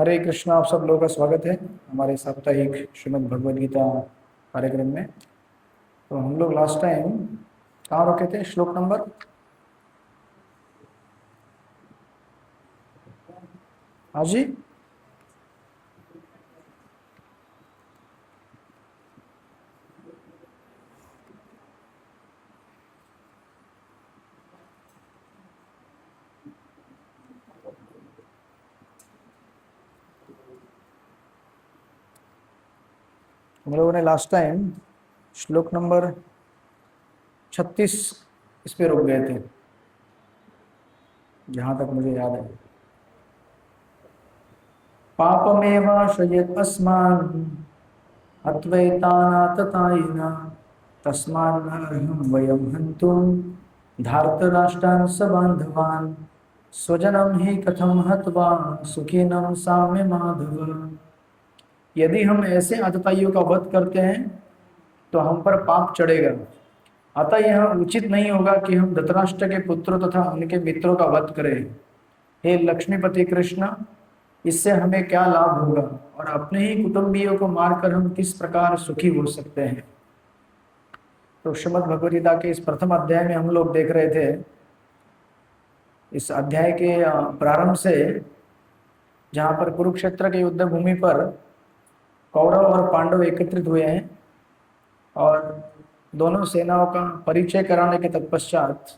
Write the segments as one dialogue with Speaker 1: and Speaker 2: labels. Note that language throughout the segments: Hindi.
Speaker 1: हरे कृष्णा। आप सब लोगों का स्वागत है हमारे साप्ताहिक श्रीमद् भगवद गीता कार्यक्रम में। तो हम लोग लास्ट टाइम कहाँ रुके थे? श्लोक नंबर, हाँ जी, हम लोगों ने लास्ट टाइम श्लोक नंबर 36 इस पे रुक गए थे, जहाँ तक मुझे याद है। पापमेव श्रयेत् अस्मान् अद्वैतानाततायिना तस्मान्नर्हं वयं हन्तुं धार्तराष्ट्रान् सबान्धवान् स्वजनं हि कथं हत्वा सुखिनं साम्य माधव। यदि हम ऐसे आतताइयों का वध करते हैं तो हम पर पाप चढ़ेगा। अतः यह उचित नहीं होगा कि हम धृतराष्ट्र के पुत्रों तथा उनके मित्रों का वध करें। हे लक्ष्मीपति कृष्ण, इससे हमें क्या लाभ होगा और अपने ही कुटुंबियों को मारकर हम किस प्रकार सुखी हो सकते हैं। तो श्रीमद् भगवद गीता के इस प्रथम अध्याय में हम लोग देख रहे थे, इस अध्याय के प्रारंभ से, जहाँ पर कुरुक्षेत्र के युद्ध भूमि पर कौरव और पांडव एकत्रित हुए हैं और दोनों सेनाओं का परिचय कराने के तत्पश्चात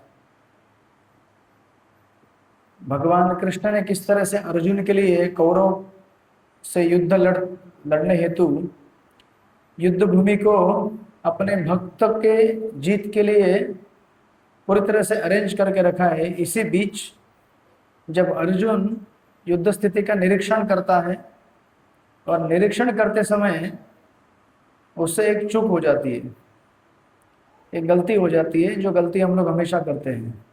Speaker 1: भगवान कृष्ण ने किस तरह से अर्जुन के लिए कौरव से लड़ने हेतु युद्ध भूमि को अपने भक्त के जीत के लिए पूरी तरह से अरेंज करके रखा है। इसी बीच जब अर्जुन युद्ध स्थिति का निरीक्षण करता है और निरीक्षण करते समय उससे एक चूक हो जाती है, एक गलती हो जाती है, जो गलती हम लोग हमेशा करते हैं।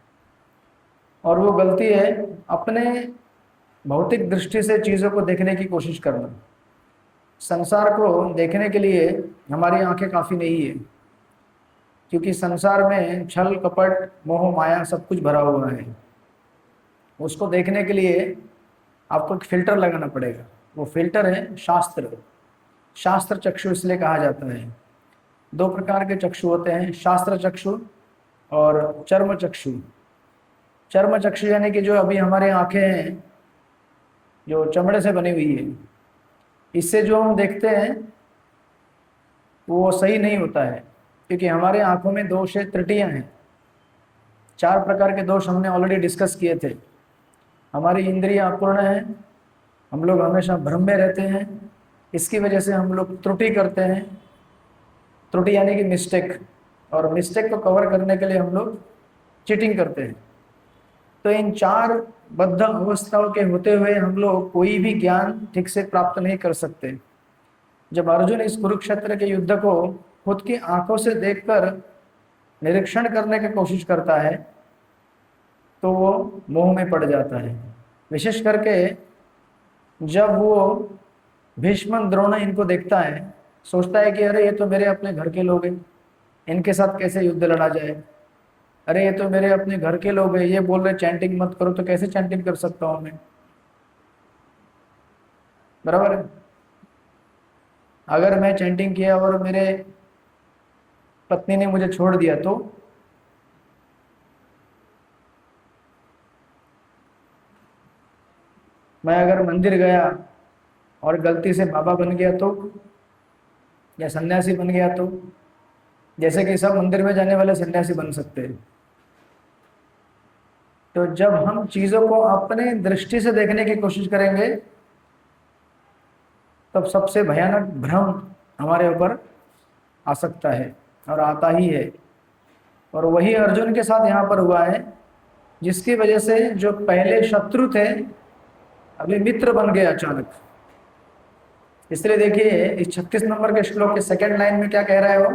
Speaker 1: और वो गलती है अपने भौतिक दृष्टि से चीज़ों को देखने की कोशिश करना। संसार को देखने के लिए हमारी आंखें काफ़ी नहीं है, क्योंकि संसार में छल कपट मोह माया सब कुछ भरा हुआ है। उसको देखने के लिए आपको एक फिल्टर लगाना पड़ेगा। वो फिल्टर है शास्त्र। शास्त्र चक्षु इसलिए कहा जाता है। दो प्रकार के चक्षु होते हैं, शास्त्र चक्षु और चर्म चक्षु। चर्म चक्षु यानी कि जो अभी हमारे आंखें हैं, जो चमड़े से बनी हुई है, इससे जो हम देखते हैं वो सही नहीं होता है, क्योंकि हमारे आंखों में दोष है, त्रुटियां हैं। 4 प्रकार के दोष हमने ऑलरेडी डिस्कस किए थे। हमारी इंद्रियां अपूर्ण है, हम लोग हमेशा भ्रम में रहते हैं, इसकी वजह से हम लोग त्रुटि करते हैं। त्रुटि यानी कि मिस्टेक, और मिस्टेक को कवर करने के लिए हम लोग चीटिंग करते हैं। तो इन 4 बद्ध अवस्थाओं के होते हुए हम लोग कोई भी ज्ञान ठीक से प्राप्त नहीं कर सकते। जब अर्जुन इस कुरुक्षेत्र के युद्ध को खुद की आंखों से देखकर निरीक्षण करने की कोशिश करता है तो वो मोह में पड़ जाता है। विशेष करके जब वो भीष्म द्रोण इनको देखता है, सोचता है कि अरे ये तो मेरे अपने घर के लोग हैं, इनके साथ कैसे युद्ध लड़ा जाए। अरे ये तो मेरे अपने घर के लोग हैं, ये बोल रहे चैंटिंग मत करो, तो कैसे चैंटिंग कर सकता हूँ मैं? बराबर है। अगर मैं चैंटिंग किया और मेरे पत्नी ने मुझे छोड़ दिया तो मैं अगर मंदिर गया और गलती से बाबा बन गया तो, या सन्यासी बन गया तो, जैसे कि सब मंदिर में जाने वाले सन्यासी बन सकते हैं। तो जब हम चीजों को अपने दृष्टि से देखने की कोशिश करेंगे तब सबसे भयानक भ्रम हमारे ऊपर आ सकता है, और आता ही है। और वही अर्जुन के साथ यहाँ पर हुआ है, जिसकी वजह से जो पहले शत्रु थे अभी मित्र बन गए अचानक। इसलिए देखिए इस 36 नंबर के श्लोक के सेकंड लाइन में क्या कह रहा है वो,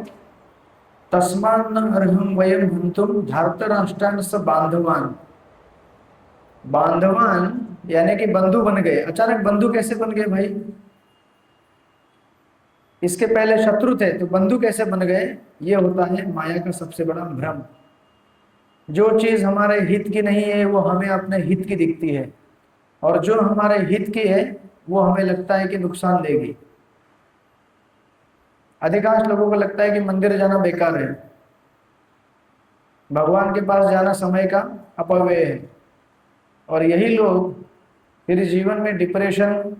Speaker 1: तस्मान्न अर्हं वयं हन्तुं धार्तराष्ट्रान् स बांधवान्। बांधवान यानी कि बंधु बन गए। अचानक बंधु कैसे बन गए भाई? इसके पहले शत्रु थे तो बंधु कैसे बन गए? ये होता है माया का सबसे बड़ा भ्रम। जो चीज हमारे हित की नहीं है वो हमें अपने हित की दिखती है, और जो हमारे हित की है वो हमें लगता है कि नुकसान देगी। अधिकांश लोगों को लगता है कि मंदिर जाना बेकार है, भगवान के पास जाना समय का अपव्यय है। और यही लोग फिर जीवन में डिप्रेशन,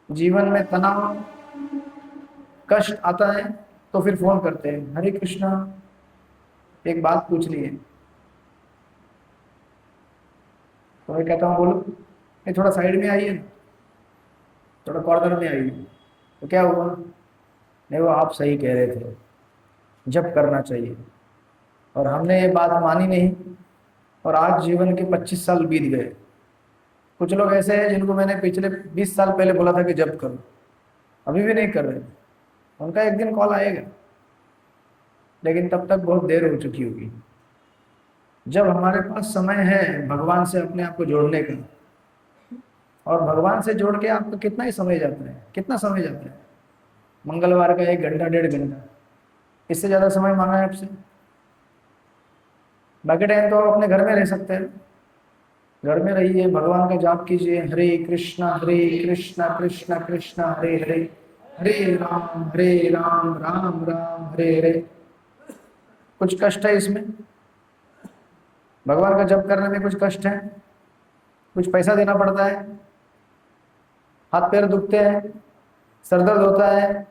Speaker 1: जीवन में तनाव, कष्ट आता है तो फिर फोन करते हैं, हरे कृष्णा एक बात पूछनी है। तो मैं कहता हूँ बोलो, ये थोड़ा साइड में आइए ना, थोड़ा कॉर्नर में आइए। तो क्या हुआ? नहीं, वो आप सही कह रहे थे, जब करना चाहिए, और हमने ये बात मानी नहीं, और आज जीवन के 25 साल बीत गए। कुछ लोग ऐसे हैं जिनको मैंने पिछले 20 साल पहले बोला था कि जब करो, अभी भी नहीं कर रहे। उनका एक दिन कॉल आएगा, लेकिन तब तक बहुत देर हो चुकी होगी। जब हमारे पास समय है भगवान से अपने आप को जोड़ने का, और भगवान से जोड़ के आपका कितना ही समय जाता है, कितना समय जाता है? मंगलवार का 1 घंटा 1.5 घंटा, इससे ज्यादा समय मांगा है आपसे? बाकी टाइम तो आप अपने घर में रह सकते हैं, घर में रहिए, भगवान का जाप कीजिए, हरे कृष्णा कृष्णा कृष्णा हरे हरे, हरे राम राम राम हरे हरे। कुछ कष्ट है इसमें? भगवान का जप करने में कुछ कष्ट है? कुछ पैसा देना पड़ता है, हाथ पैर दुखते हैं, सर दर्द होता है,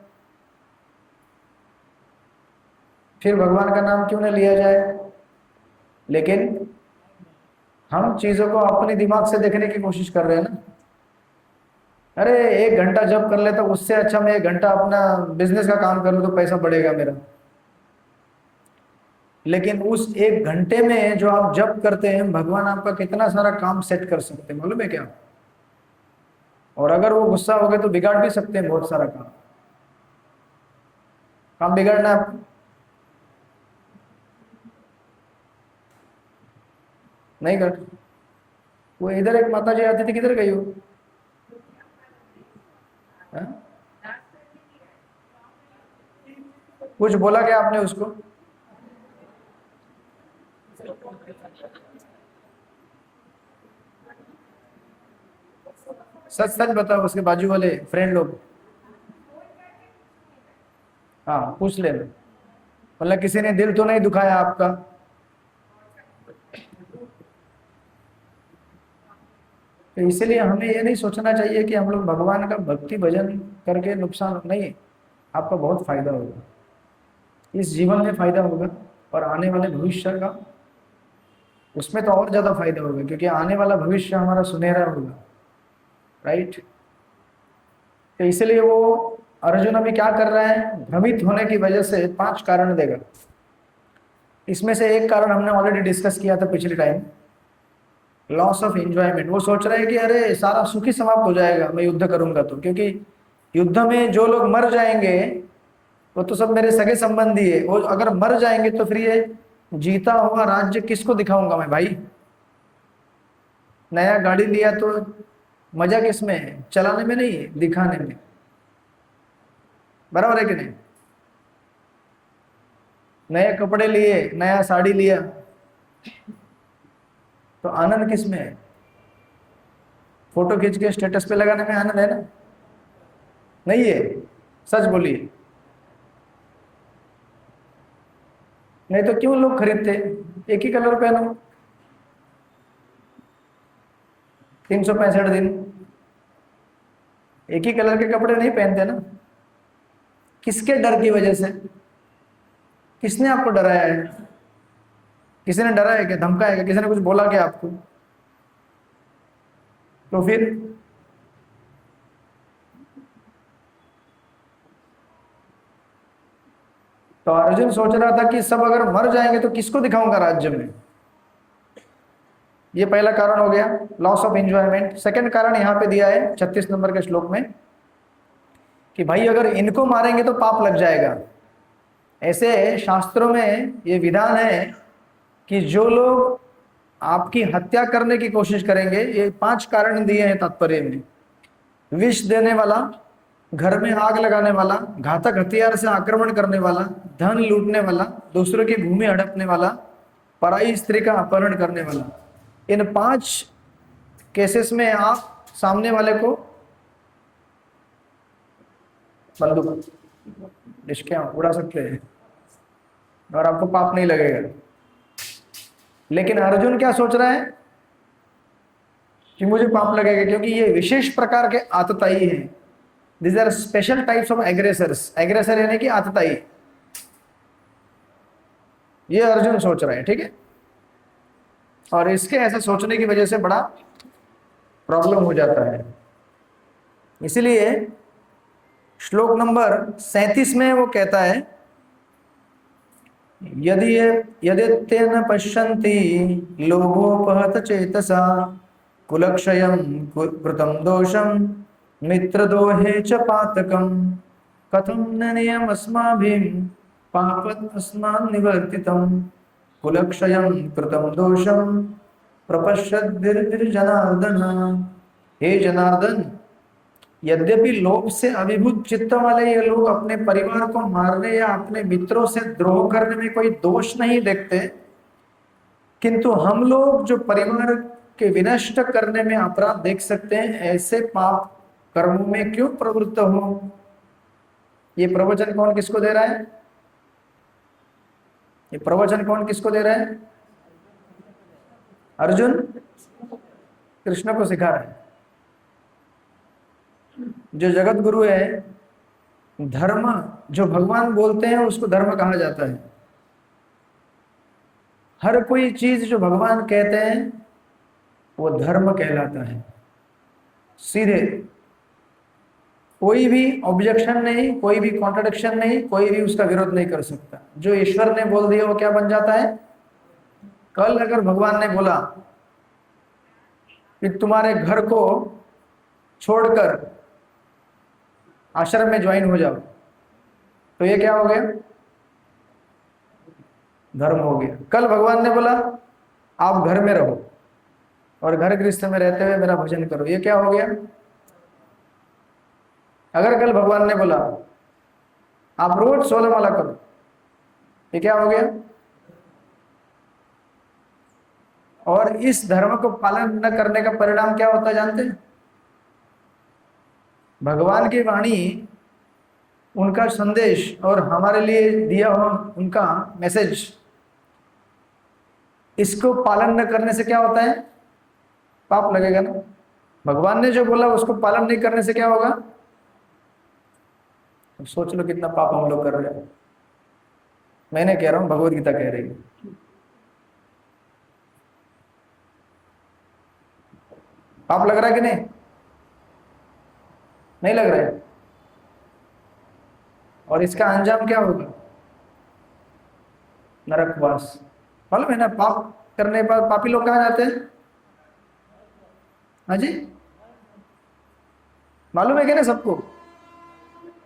Speaker 1: फिर भगवान का नाम क्यों न लिया जाए? लेकिन हम चीजों को अपने दिमाग से देखने की कोशिश कर रहे हैं ना। अरे 1 घंटा जब कर लेता, उससे अच्छा मैं 1 घंटा अपना बिजनेस का काम कर लूं तो पैसा बढ़ेगा मेरा। लेकिन उस 1 घंटे में जो आप जब करते हैं, भगवान आपका कितना सारा काम सेट कर सकते हैं, मालूम है क्या? और अगर वो गुस्सा हो गए तो बिगाड़ भी सकते हैं बहुत सारा काम। काम बिगाड़ना है आपको? नहीं कर। वो इधर एक माता जी आती थी, किधर गई वो? हाँ? कुछ बोला क्या आपने उसको? सच सच बताओ, उसके बाजू वाले फ्रेंड लोग। हाँ पूछ ले, मतलब किसी ने दिल तो नहीं दुखाया आपका? तो इसलिए हमें ये नहीं सोचना चाहिए कि हम लोग भगवान का भक्ति भजन करके नुकसान नहीं, आपका बहुत फायदा होगा, इस जीवन में फायदा होगा, और आने वाले भविष्य का उसमें तो और ज्यादा फायदा होगा, क्योंकि आने वाला भविष्य हमारा सुनहरा होगा, राइट? तो इसलिए वो अर्जुन अभी क्या कर रहा है, भ्रमित होने की वजह से 5 कारण देगा। इसमें से एक कारण हमने ऑलरेडी डिस्कस किया था पिछले टाइम, लॉस ऑफ एंजॉयमेंट। वो सोच रहे हैं कि अरे सारा सुख ही समाप्त हो जाएगा मैं युद्ध करूंगा तो, क्योंकि युद्ध में जो लोग मर जाएंगे वो तो सब मेरे सगे संबंधी है, वो अगर मर जाएंगे तो फिर ये जीता हुआ राज्य किसको दिखाऊंगा मैं भाई? नया गाड़ी लिया तो मजा किस में है? चलाने में नहीं, दिखाने में। बराबर है कि नहीं? नए कपड़े लिए, नया साड़ी लिया, तो आनंद किस में है? फोटो खींच के स्टेटस पे लगाने में आनंद है ना? नहीं है? सच बोलिए। नहीं तो क्यों लोग खरीदते? एक ही कलर पहनो 365 दिन, एक ही कलर के कपड़े नहीं पहनते ना। किसके डर की वजह से? किसने आपको डराया है? किसी ने डराया क्या, धमकाया क्या, किसी ने कुछ बोला क्या आपको? तो फिर तो अर्जुन सोच रहा था कि सब अगर मर जाएंगे तो किसको दिखाऊंगा राज्य में। ये पहला कारण हो गया, लॉस ऑफ एंजॉयमेंट। सेकंड कारण यहां पे दिया है 36 नंबर के श्लोक में, कि भाई अगर इनको मारेंगे तो पाप लग जाएगा। ऐसे शास्त्रों में ये विधान है कि जो लोग आपकी हत्या करने की कोशिश करेंगे, ये 5 कारण दिए हैं तात्पर्य में। विष देने वाला, घर में आग लगाने वाला, घातक हथियार से आक्रमण करने वाला, धन लूटने वाला, दूसरों की भूमि हड़पने वाला, पराई स्त्री का अपहरण करने वाला। इन 5 केसेस में आप सामने वाले को बंदूक निष्क्रिय उड़ा सकते हैं और आपको पाप नहीं लगेगा। लेकिन अर्जुन क्या सोच रहा है कि मुझे पाप लगेगा, क्योंकि ये विशेष प्रकार के आतताई हैं। These are special types of aggressors। Aggressor यानी कि आतताई, ये अर्जुन सोच रहा है, ठीक है। और इसके ऐसे सोचने की वजह से बड़ा प्रॉब्लम हो जाता है। इसलिए श्लोक नंबर 37 में वो कहता है, यदि यदित्यन पश्यन्ति लोभोपहत चेतसा कुलक्षयं कृतं दोषं मित्रदोहे च पातकं कथं न नियमस्माभिः पापतस्मान् निवर्तितं कुलक्षयं कृतं दोषं प्रपश्यद्भिर्जनार्दन। हे जनार्दन, यद्यपि लोभ से अभिभूत चित्त वाले ये लोग अपने परिवार को मारने या अपने मित्रों से द्रोह करने में कोई दोष नहीं देखते, किंतु हम लोग जो परिवार के विनष्ट करने में अपराध देख सकते हैं, ऐसे पाप कर्मों में क्यों प्रवृत्त हो। ये प्रवचन कौन किसको दे रहा है? ये प्रवचन कौन किसको दे रहा है? अर्जुन कृष्ण को सिखा रहा है। जो जगत गुरु है, धर्म जो भगवान बोलते हैं उसको धर्म कहा जाता है। हर कोई चीज जो भगवान कहते हैं वो धर्म कहलाता है। सीधे कोई भी ऑब्जेक्शन नहीं, कोई भी कॉन्ट्रडिक्शन नहीं, कोई भी उसका विरोध नहीं कर सकता। जो ईश्वर ने बोल दिया वो क्या बन जाता है? कल अगर भगवान ने बोला कि तुम्हारे घर को छोड़कर आश्रम में ज्वाइन हो जाओ, तो ये क्या हो गया? धर्म हो गया। कल भगवान ने बोला आप घर में रहो और घर गृहस्थ में रहते हुए मेरा भजन करो, ये क्या हो गया? अगर कल भगवान ने बोला आप रोज 16 माला करो, ये क्या हो गया? और इस धर्म को पालन न करने का परिणाम क्या होता जानते हैं? भगवान की वाणी, उनका संदेश और हमारे लिए दिया हुआ उनका मैसेज, इसको पालन न करने से क्या होता है? पाप लगेगा ना। भगवान ने जो बोला उसको पालन नहीं करने से क्या होगा? अब सोच लो कितना पाप हम लोग कर रहे हैं। मैंने कह रहा हूं, भगवत गीता कह रही है। पाप लग रहा है कि नहीं? नहीं लग रहा है। और इसका अंजाम क्या होगा? नरकवास। मालूम है ना? पाप करने पर पापी लोग कहाँ जाते हैं? हाँ जी, मालूम है क्या ना सबको?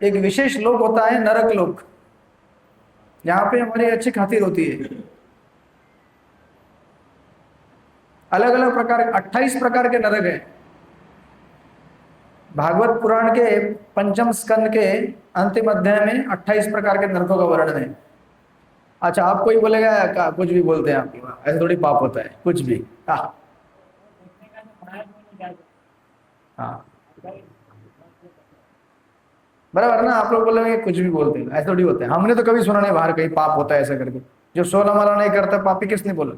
Speaker 1: एक विशेष लोक होता है नरक लोक, जहां पे हमारी अच्छी खातिर होती है। अलग अलग प्रकार, 28 प्रकार के नरक हैं। भागवत पुराण के 5म स्कंद के अंतिम अध्याय में 28 प्रकार के नरकों का वर्णन है। अच्छा, आप कोई बोलेगा कुछ भी बोलते हैं आप, ऐसा थोड़ी पाप होता है कुछ भी। हाँ, बराबर ना? आप लोग बोलेंगे कुछ भी बोलते हैं, ऐसा थोड़ी होता है। हमने तो कभी सुना नहीं बाहर कहीं पाप होता है ऐसा करके। जो 16 माला नहीं करता पापी किसने बोला?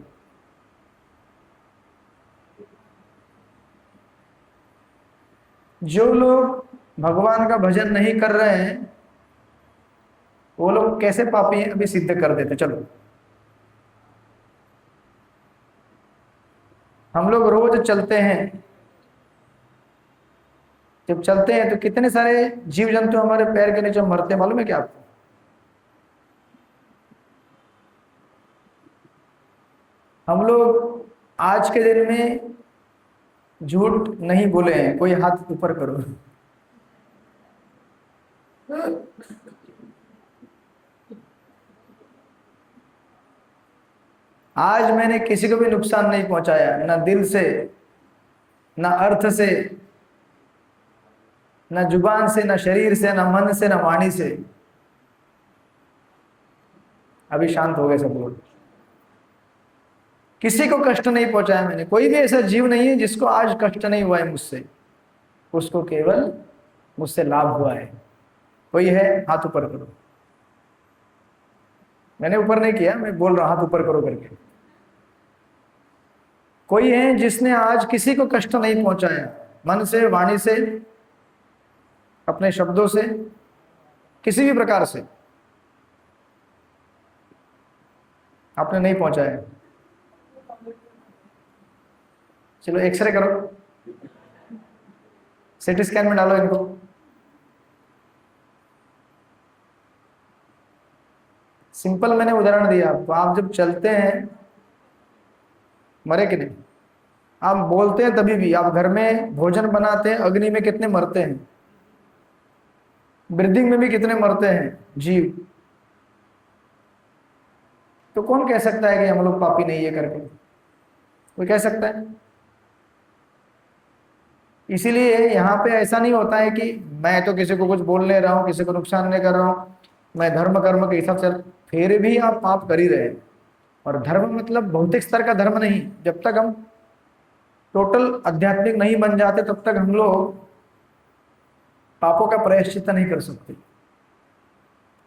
Speaker 1: जो लोग भगवान का भजन नहीं कर रहे हैं वो लोग कैसे पापी हैं अभी सिद्ध कर देते। चलो, हम लोग रोज चलते हैं, जब चलते हैं तो कितने सारे जीव जंतु हमारे पैर के नीचे मरते हैं, मालूम है क्या आपको? हम लोग आज के दिन में झूठ नहीं बोले हैं। कोई हाथ ऊपर करो। आज मैंने किसी को भी नुकसान नहीं पहुंचाया, ना दिल से, ना अर्थ से, ना जुबान से, ना शरीर से, ना मन से, ना वाणी से। अभी शांत हो गए सब लोग। किसी को कष्ट नहीं पहुंचाया मैंने। कोई भी ऐसा जीव नहीं है जिसको आज कष्ट नहीं हुआ है मुझसे। उसको केवल मुझसे लाभ हुआ है। कोई है? हाथ ऊपर करो। मैंने ऊपर नहीं किया, मैं बोल रहा हूं हाथ ऊपर करो करके। कोई है जिसने आज किसी को कष्ट नहीं पहुंचाया, मन से, वाणी से, अपने शब्दों से, किसी भी प्रकार से आपने नहीं पहुंचाया? चलो एक्सरे करो, सिटी स्कैन में डालो इनको। सिंपल मैंने उदाहरण दिया आपको। आप जब चलते हैं, मरे कि नहीं? आप बोलते हैं तभी भी, आप घर में भोजन बनाते हैं, अग्नि में कितने मरते हैं, ब्रीदिंग में भी कितने मरते हैं जीव। तो कौन कह सकता है कि हम लोग पापी नहीं है करके? कोई कह सकता है? इसीलिए यहाँ पे ऐसा नहीं होता है कि मैं तो किसी को कुछ बोल नहीं रहा हूँ, किसी को नुकसान नहीं कर रहा हूँ, मैं धर्म कर्म के हिसाब से, फिर भी आप पाप कर ही रहे हैं। और धर्म मतलब भौतिक स्तर का धर्म नहीं। जब तक हम टोटल आध्यात्मिक नहीं बन जाते तब तक हम लोग पापों का प्रायश्चित नहीं कर सकते।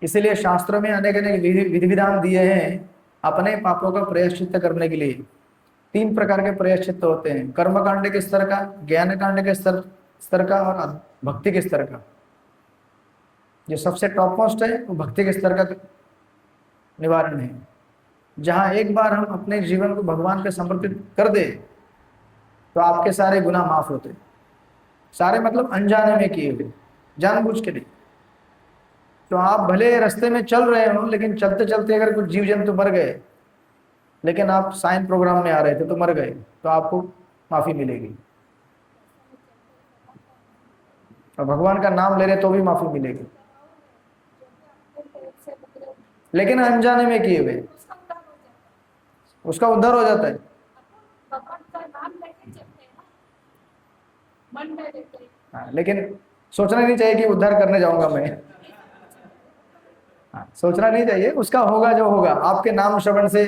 Speaker 1: इसीलिए शास्त्रों में अनेक अनेक विधि विधान दिए हैं अपने पापों का प्रायश्चित करने के लिए। 3 प्रकार के प्रायश्चित होते हैं, कर्म कांड के स्तर का, ज्ञान कांड के स्तर का, और भक्ति के स्तर का। जो सबसे टॉप मोस्ट है वो भक्ति के स्तर का निवारण है, जहां एक बार हम अपने जीवन को भगवान पे समर्पित कर दे तो आपके सारे गुनाह माफ होते। सारे मतलब अनजाने में किए हुए, जानबूझ के नहीं। तो आप भले रास्ते में चल रहे हो, लेकिन चलते चलते अगर कुछ जीव जंतु मर गए, लेकिन आप साइन प्रोग्राम में आ रहे थे तो मर गए, तो आपको माफी मिलेगी। और भगवान का नाम ले रहे तो भी माफी मिलेगी, लेकिन अनजाने में किए हुए उसका उद्धार हो जाता है। हाँ, लेकिन सोचना नहीं चाहिए कि उद्धार करने जाऊंगा मैं। हाँ, सोचना नहीं चाहिए। उसका होगा जो होगा। आपके नाम श्रवण से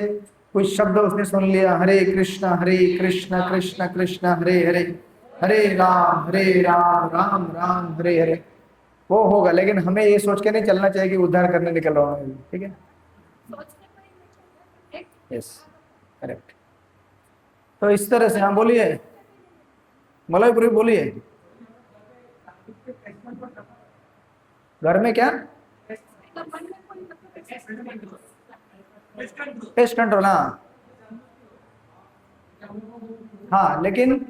Speaker 1: कुछ शब्द उसने सुन लिया, हरे कृष्ण कृष्ण कृष्ण हरे हरे, हरे राम राम राम हरे हरे, वो होगा। लेकिन हमें ये सोच के नहीं चलना चाहिए कि उद्धार करने निकल रहा हूँ। ठीक है? Yes, correct. तो इस तरह से, हाँ बोलिए, मलयपुरी बोलिए। घर में क्या? Pest control. हाँ हाँ, लेकिन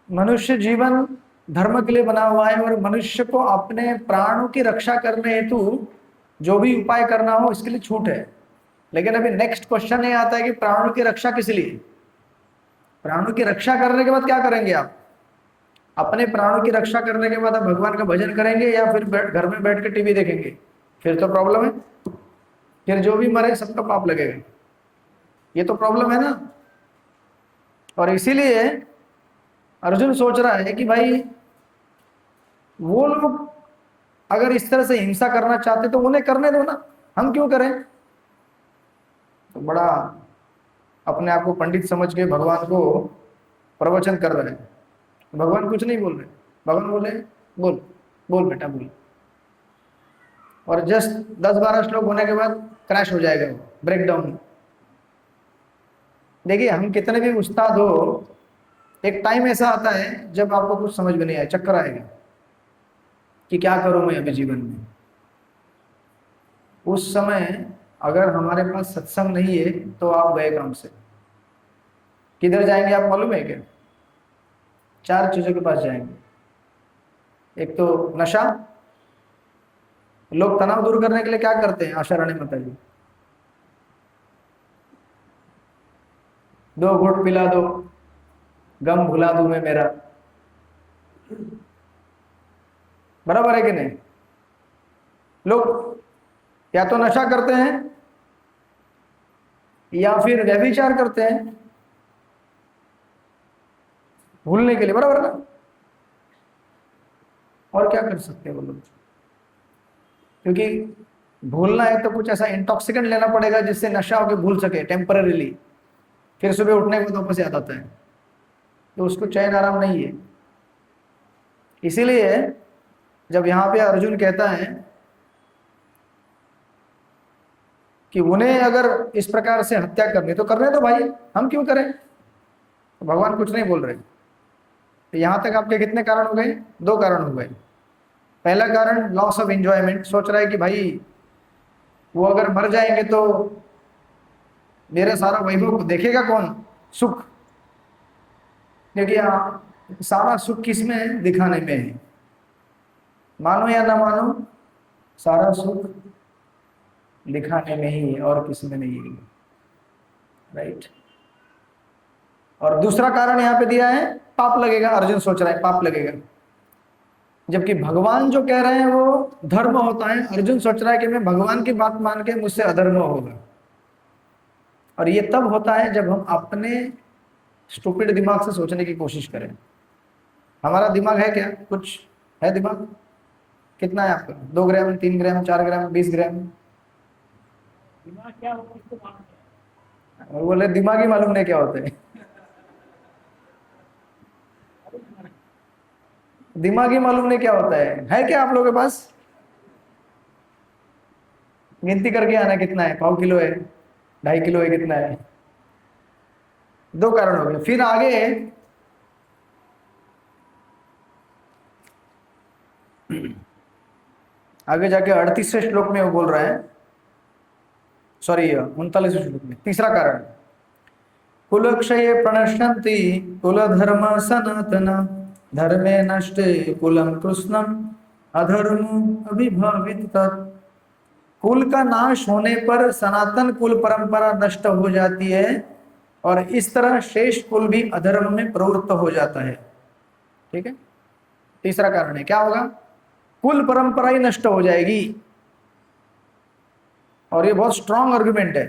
Speaker 1: मनुष्य जीवन धर्म के लिए बना हुआ है, और मनुष्य को अपने प्राणों की रक्षा करने हेतु जो भी उपाय करना हो इसके लिए छूट है। लेकिन अभी नेक्स्ट क्वेश्चन ये आता है कि प्राणों की रक्षा किस लिए? प्राणों की रक्षा करने के बाद क्या करेंगे आप? अपने प्राणों की रक्षा करने के बाद आप भगवान का भजन करेंगे या फिर घर में बैठ के टीवी देखेंगे? फिर तो प्रॉब्लम है। फिर जो भी मरे सबका पाप लगेगा। ये तो प्रॉब्लम है ना। और इसीलिए अर्जुन सोच रहा है कि भाई वो लोग अगर इस तरह से हिंसा करना चाहते तो उन्हें करने दो ना, हम क्यों करें? तो बड़ा अपने आप को पंडित समझ के भगवान को प्रवचन कर रहे हैं। भगवान कुछ नहीं बोल रहे। भगवान बोले बोल बोल बेटा बोल। और जस्ट 10-12 श्लोक होने के बाद क्रैश हो जाएगा, ब्रेक डाउन। देखिए, हम कितने भी उस्ताद हो, एक टाइम ऐसा आता है जब आपको कुछ समझ में नहीं आए, चक्कर आएगा कि क्या करूं मैं अभी जीवन में। उस समय अगर हमारे पास सत्संग नहीं है तो आप गए काम से। किधर जाएंगे आप मालूम है क्या? 4 चीजों के पास जाएंगे। एक तो नशा। लोग तनाव दूर करने के लिए क्या करते हैं? आशा रानी माता जी, 2 घूंट पिला दो, गम भुला दूं मैं मेरा। बराबर है कि नहीं? लोग या तो नशा करते हैं या फिर व्यभिचार करते हैं भूलने के लिए। बराबर ना? और क्या कर सकते हैं वो लोग? क्योंकि भूलना है तो कुछ ऐसा इंटॉक्सिकेंट लेना पड़ेगा जिससे नशा होकर भूल सके टेम्पररीली। फिर सुबह उठने के बाद वापस याद आता है, तो उसको चैन आराम नहीं है। इसीलिए जब यहाँ पे अर्जुन कहता है कि उन्हें अगर इस प्रकार से हत्या करनी तो करने दो भाई, हम क्यों करें, तो भगवान कुछ नहीं बोल रहे। तो यहाँ तक आपके कितने कारण हो गए? 2 कारण हो गए। पहला कारण लॉस ऑफ एंजॉयमेंट, सोच रहा है कि भाई वो अगर मर जाएंगे तो मेरे सारा वैभव देखेगा कौन, सुख, क्योंकि सारा सुख किसमें है? दिखाने में है। मानो या ना मानो, सारा सुख दिखाने में ही है और किसी में नहीं है, राइट। और दूसरा कारण यहाँ पे दिया है, पाप लगेगा। अर्जुन सोच रहा है पाप लगेगा, जबकि भगवान जो कह रहे हैं वो धर्म होता है। अर्जुन सोच रहा है कि मैं भगवान की बात मान के मुझसे अधर्म होगा। और ये तब होता है जब हम अपने स्टूपिड दिमाग से सोचने की कोशिश करें। हमारा दिमाग है क्या? कुछ है दिमाग? कितना है आपका? 2 ग्राम, 3 ग्राम, 4 ग्राम, 20 ग्राम?
Speaker 2: दिमाग क्या होता है इसको मालूम है।
Speaker 1: वो बोले दिमाग ही मालूम नहीं क्या होते हैं। दिमाग ही मालूम नहीं क्या होता है क्या आप लोगों के पास? गिनती करके आना कितना है, 1/4 किलो है, 2.5 किलो है, कितना है? 2 कारण हो गए। फिर आगे आगे जाके 38वें श्लोक में वो बोल रहा है, सॉरी 39वें श्लोक में, तीसरा कारण, कुलक्षये प्रणश्यन्ति कुलधर्म सनातन धर्मे नष्टे कुलम कृष्णम अधर्म अभिभावित तत्। कुल का नाश होने पर सनातन कुल परंपरा नष्ट हो जाती है और इस तरह शेष कुल भी अधर्म में प्रवृत्त हो जाता है। ठीक है, तीसरा कारण है, क्या होगा? कुल परंपरा ही नष्ट हो जाएगी। और ये बहुत स्ट्रॉन्ग आर्गुमेंट है,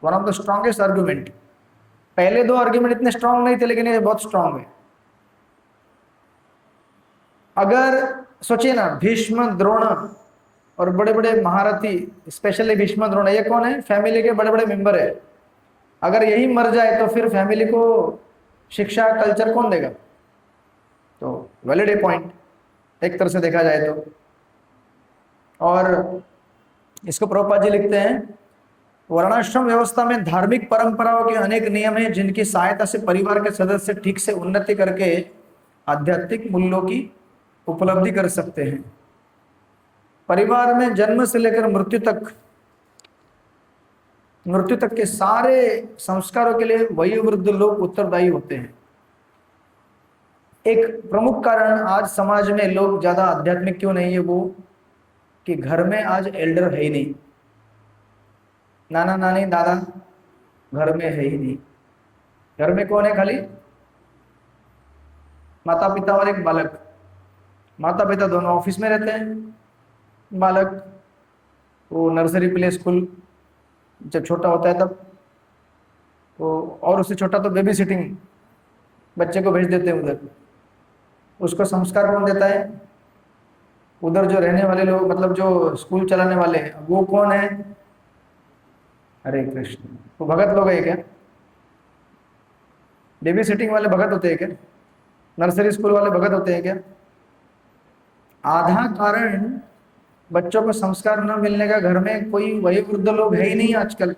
Speaker 1: one of the strongest argument. पहले 2 आर्गुमेंट इतने स्ट्रॉन्ग नहीं थे, लेकिन ये बहुत स्ट्रॉन्ग है। अगर सोचिए ना, भीष्म, द्रोण और बड़े बड़े महारथी, स्पेशली भीष्म, द्रोण, ये कौन है? फैमिली के बड़े बड़े मेंबर है। अगर यही मर जाए तो फिर फैमिली को शिक्षा, कल्चर कौन देगा? तो वैलिड है पॉइंट, एक तरह से देखा जाए तो। और इसको प्रभुपाद जी लिखते हैं, वर्णाश्रम व्यवस्था में धार्मिक परंपराओं के अनेक नियम हैं जिनकी सहायता से परिवार के सदस्य ठीक से उन्नति करके आध्यात्मिक मूल्यों की उपलब्धि कर सकते हैं। परिवार में जन्म से लेकर मृत्यु तक के सारे संस्कारों के लिए वयोवृद्ध लोग उत्तरदायी होते हैं। एक प्रमुख कारण आज समाज में लोग ज्यादा आध्यात्मिक क्यों नहीं है, वो कि घर में आज एल्डर है ही नहीं। नाना नानी दादा घर में है ही नहीं। घर में कौन है? खाली माता पिता और एक बालक। माता पिता दोनों ऑफिस में रहते हैं, बालक वो नर्सरी, प्ले स्कूल जब छोटा होता है तब वो, और उससे छोटा तो बेबी सिटिंग बच्चे को भेज देते हैं उधर। उसको संस्कार कौन देता है? उधर जो रहने वाले लोग, मतलब जो स्कूल चलाने वाले हैं, वो कौन है? हरे कृष्ण, वो भगत लोग है क्या? बेबी सिटिंग वाले भगत होते हैं क्या? नर्सरी स्कूल वाले भगत होते हैं क्या? आधा कारण बच्चों को संस्कार न मिलने का, घर में कोई वयोवृद्ध लोग है ही नहीं आजकल।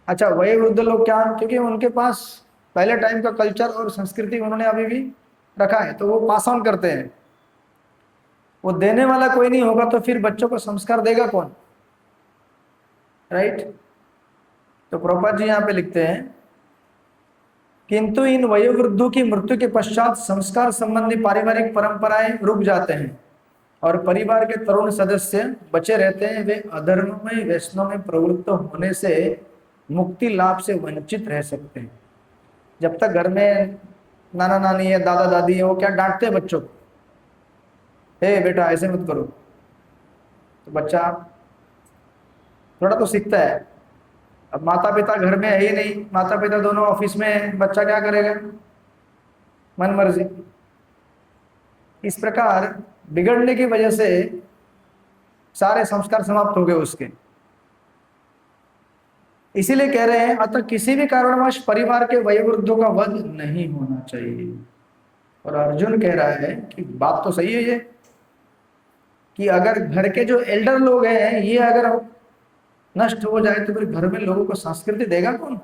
Speaker 1: अच्छा, वयोवृद्ध लोग क्या? क्योंकि उनके पास पहले टाइम का कल्चर और संस्कृति उन्होंने अभी भी रखा है, तो वो पास ऑन करते हैं। वो देने वाला कोई नहीं होगा तो फिर बच्चों को संस्कार देगा कौन? राइट। तो प्रभुपाद जी यहाँ पे लिखते हैं, किंतु इन वयोवृद्धों की मृत्यु के पश्चात संस्कार संबंधी पारिवारिक परंपराएं रुक जाते हैं और परिवार के तरुण सदस्य बचे रहते हैं। वे अधर्म में, व्यसनों में प्रवृत्त होने से मुक्ति लाभ से वंचित रह सकते हैं। जब तक घर में नाना नानी है, दादा दादी है, वो क्या डांटते हैं बच्चों को, हे बेटा ऐसे मत करो, तो बच्चा थोड़ा तो सीखता है। अब माता पिता घर में है ही नहीं, माता पिता दोनों ऑफिस में है, बच्चा क्या करेगा? मन मर्जी। इस प्रकार बिगड़ने की वजह से सारे संस्कार समाप्त हो गए उसके। इसीलिए कह रहे हैं, अतः किसी भी कारणवश परिवार के वयोवृद्धों का वध नहीं होना चाहिए। और अर्जुन कह रहा है कि बात तो सही है ये, कि अगर घर के जो एल्डर लोग हैं ये अगर नष्ट हो जाए तो फिर घर में लोगों को संस्कृति देगा कौन?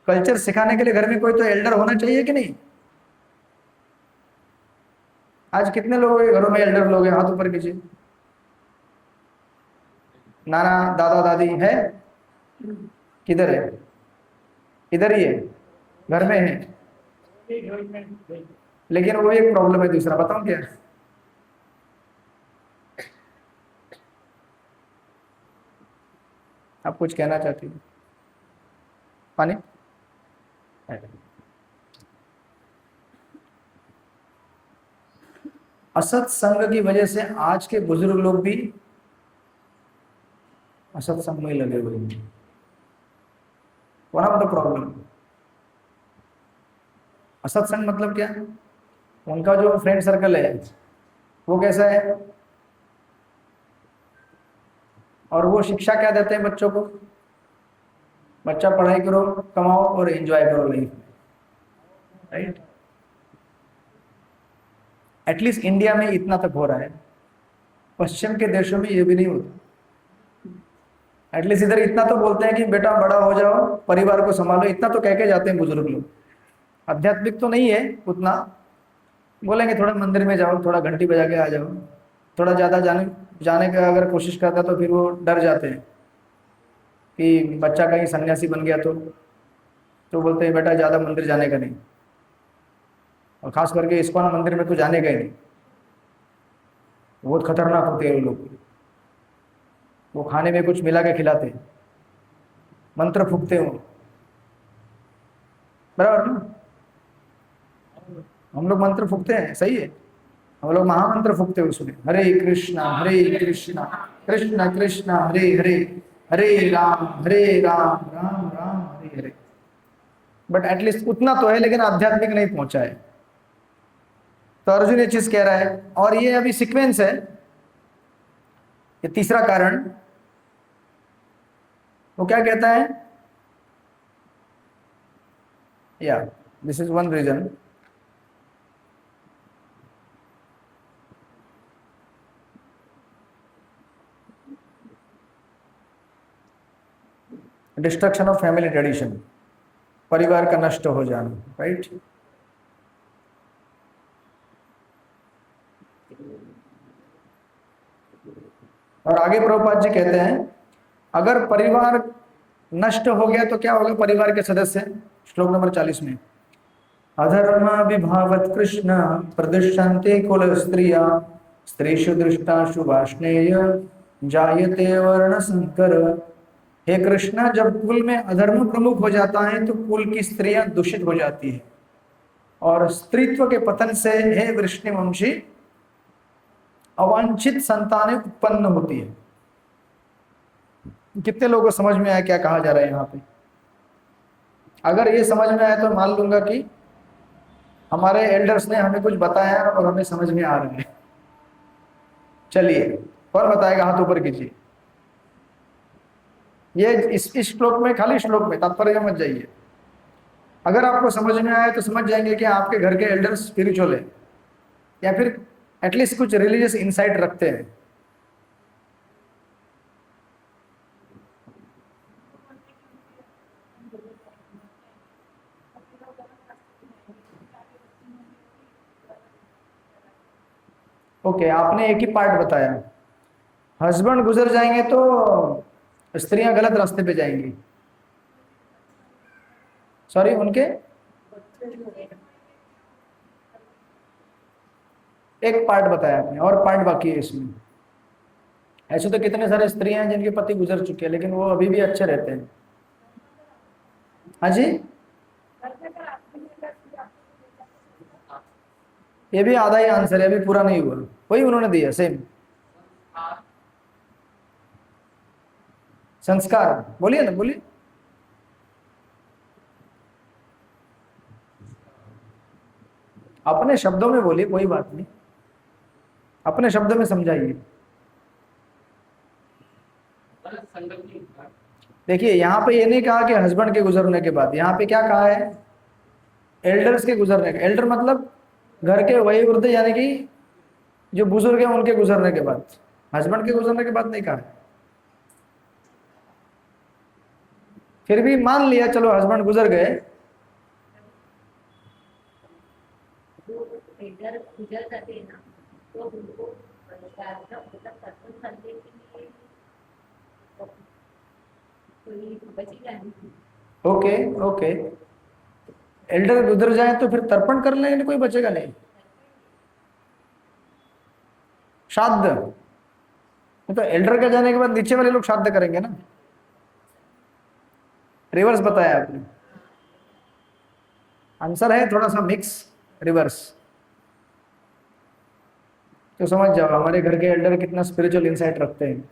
Speaker 1: कल्चर सिखाने के लिए घर में कोई तो एल्डर होना चाहिए कि नहीं? आज कितने लोगों के घरों में एल्डर लोग हैं? हाथ ऊपर कीजिए। नाना दादा दादी है? किधर है? इधर ही है, घर में है, लेकिन वो एक प्रॉब्लम है। दूसरा बताऊं क्या? आप कुछ कहना चाहती हो? पानी? असत संग की वजह से आज के बुजुर्ग लोग भी असत संग में लगे हुए हैं। One of the problem. असत संग मतलब क्या? उनका जो फ्रेंड सर्कल है वो कैसा है, और वो शिक्षा क्या देते हैं बच्चों को? बच्चा पढ़ाई करो, कमाओ और एंजॉय करो लाइफ, राइट? एटलीस्ट इंडिया में इतना तक हो रहा है, पश्चिम के देशों में ये भी नहीं होता। एटलीस्ट इधर इतना तो बोलते हैं कि बेटा बड़ा हो जाओ, परिवार को संभालो, इतना तो कह के जाते हैं बुजुर्ग लोग। आध्यात्मिक तो नहीं है उतना, बोलेंगे थोड़ा मंदिर में जाओ, थोड़ा घंटी बजा के आ जाओ। थोड़ा ज़्यादा जाने जाने का अगर कोशिश करता तो फिर वो डर जाते हैं कि बच्चा कहीं सन्यासी बन गया तो बोलते हैं बेटा ज़्यादा मंदिर जाने का नहीं, और खास करके इस्कॉन मंदिर में तो जाने का ही नहीं, बहुत खतरनाक होते हैं वो लोग। वो खाने में कुछ मिला के खिलाते हैं, मंत्र फूकते हो, बराबर ना? हम लोग मंत्र फूकते हैं, सही है, हम लोग महामंत्र फूकते हैं उसमें, हरे कृष्णा कृष्ण कृष्ण हरे हरे, हरे राम राम राम हरे हरे। बट एटलीस्ट उतना तो है, लेकिन आध्यात्मिक नहीं पहुंचा है। तो अर्जुन ये चीज कह रहा है, और ये अभी सीक्वेंस है। ये तीसरा कारण वो क्या कहता है? या this is one reason. Destruction of family tradition, परिवार का नष्ट हो जाना, राइट? और आगे प्रभुपाद जी कहते हैं अगर परिवार नष्ट हो गया तो क्या होगा परिवार के सदस्य? श्लोक नंबर 40 में, अधर्म विभावत कृष्ण प्रदुष्यन्ते कुल स्त्रिया स्त्रीषु दृष्टाशु वाष्णेय जायते वर्ण संकर। हे कृष्णा, जब कुल में अधर्म प्रमुख हो जाता है तो कुल की स्त्रियां दूषित हो जाती है, और स्त्रीत्व के पतन से हे वृष्णिवंशी अवांछित संतानें उत्पन्न होती है। कितने लोगों को समझ में आया क्या कहा जा रहा है यहाँ पे? अगर ये समझ में आया तो मान लूंगा कि हमारे एल्डर्स ने हमें कुछ बताया और हमें समझ में आ रहा है। चलिए, कौन बताएगा? हाथ ऊपर कीजिए। ये इस श्लोक में, खाली श्लोक में, तात्पर्य मत जाइए। अगर आपको समझ में आया तो समझ जाएंगे कि आपके घर के एल्डर्स स्पिरिचुअल है, या फिर एटलीस्ट कुछ रिलीजियस इंसाइट रखते हैं। ओके, आपने एक ही पार्ट बताया। हस्बैंड गुजर जाएंगे तो स्त्रियां गलत रास्ते पे जाएंगी। सॉरी, उनके एक पार्ट बताया आपने, और पार्ट बाकी है इसमें। ऐसे तो कितने सारे स्त्रियां हैं जिनके पति गुजर चुके हैं लेकिन वो अभी भी अच्छे रहते हैं। हाँ जी, ये भी आधा ही आंसर है, अभी पूरा नहीं हुआ। वही उन्होंने दिया सेम संस्कार। बोलिए ना, बोलिए। अपने शब्दों में बोलिए, कोई बात नहीं, अपने शब्दों में समझाइए। देखिए, यहाँ पे ये नहीं कहा कि हस्बैंड के गुजरने के बाद, यहाँ पे क्या कहा है? एल्डर्स के गुजरने का, एल्डर मतलब घर के वयोवृद्ध यानी कि जो बुजुर्ग हैं उनके गुजरने के बाद, हस्बैंड के गुजरने के बाद नहीं कहा है। फिर भी मान लिया चलो हस्बैंड गुजर गए,
Speaker 2: जो एल्डर गुजर जाते हैं ना, तो उनको मतलब तर्पण करने के लिए कोई बचेगा नहीं।
Speaker 1: ओके ओके, एल्डर गुजर जाए तो फिर तर्पण कर लेंगे, कोई बचेगा नहीं। श्राद्ध, तो एल्डर के जाने के बाद नीचे वाले लोग श्राद्ध करेंगे ना, रिवर्स बताया आपने। आंसर है थोड़ा सा मिक्स, रिवर्स। तो समझ जाओ हमारे घर के एल्डर कितना स्पिरिचुअल इंसाइट रखते हैं।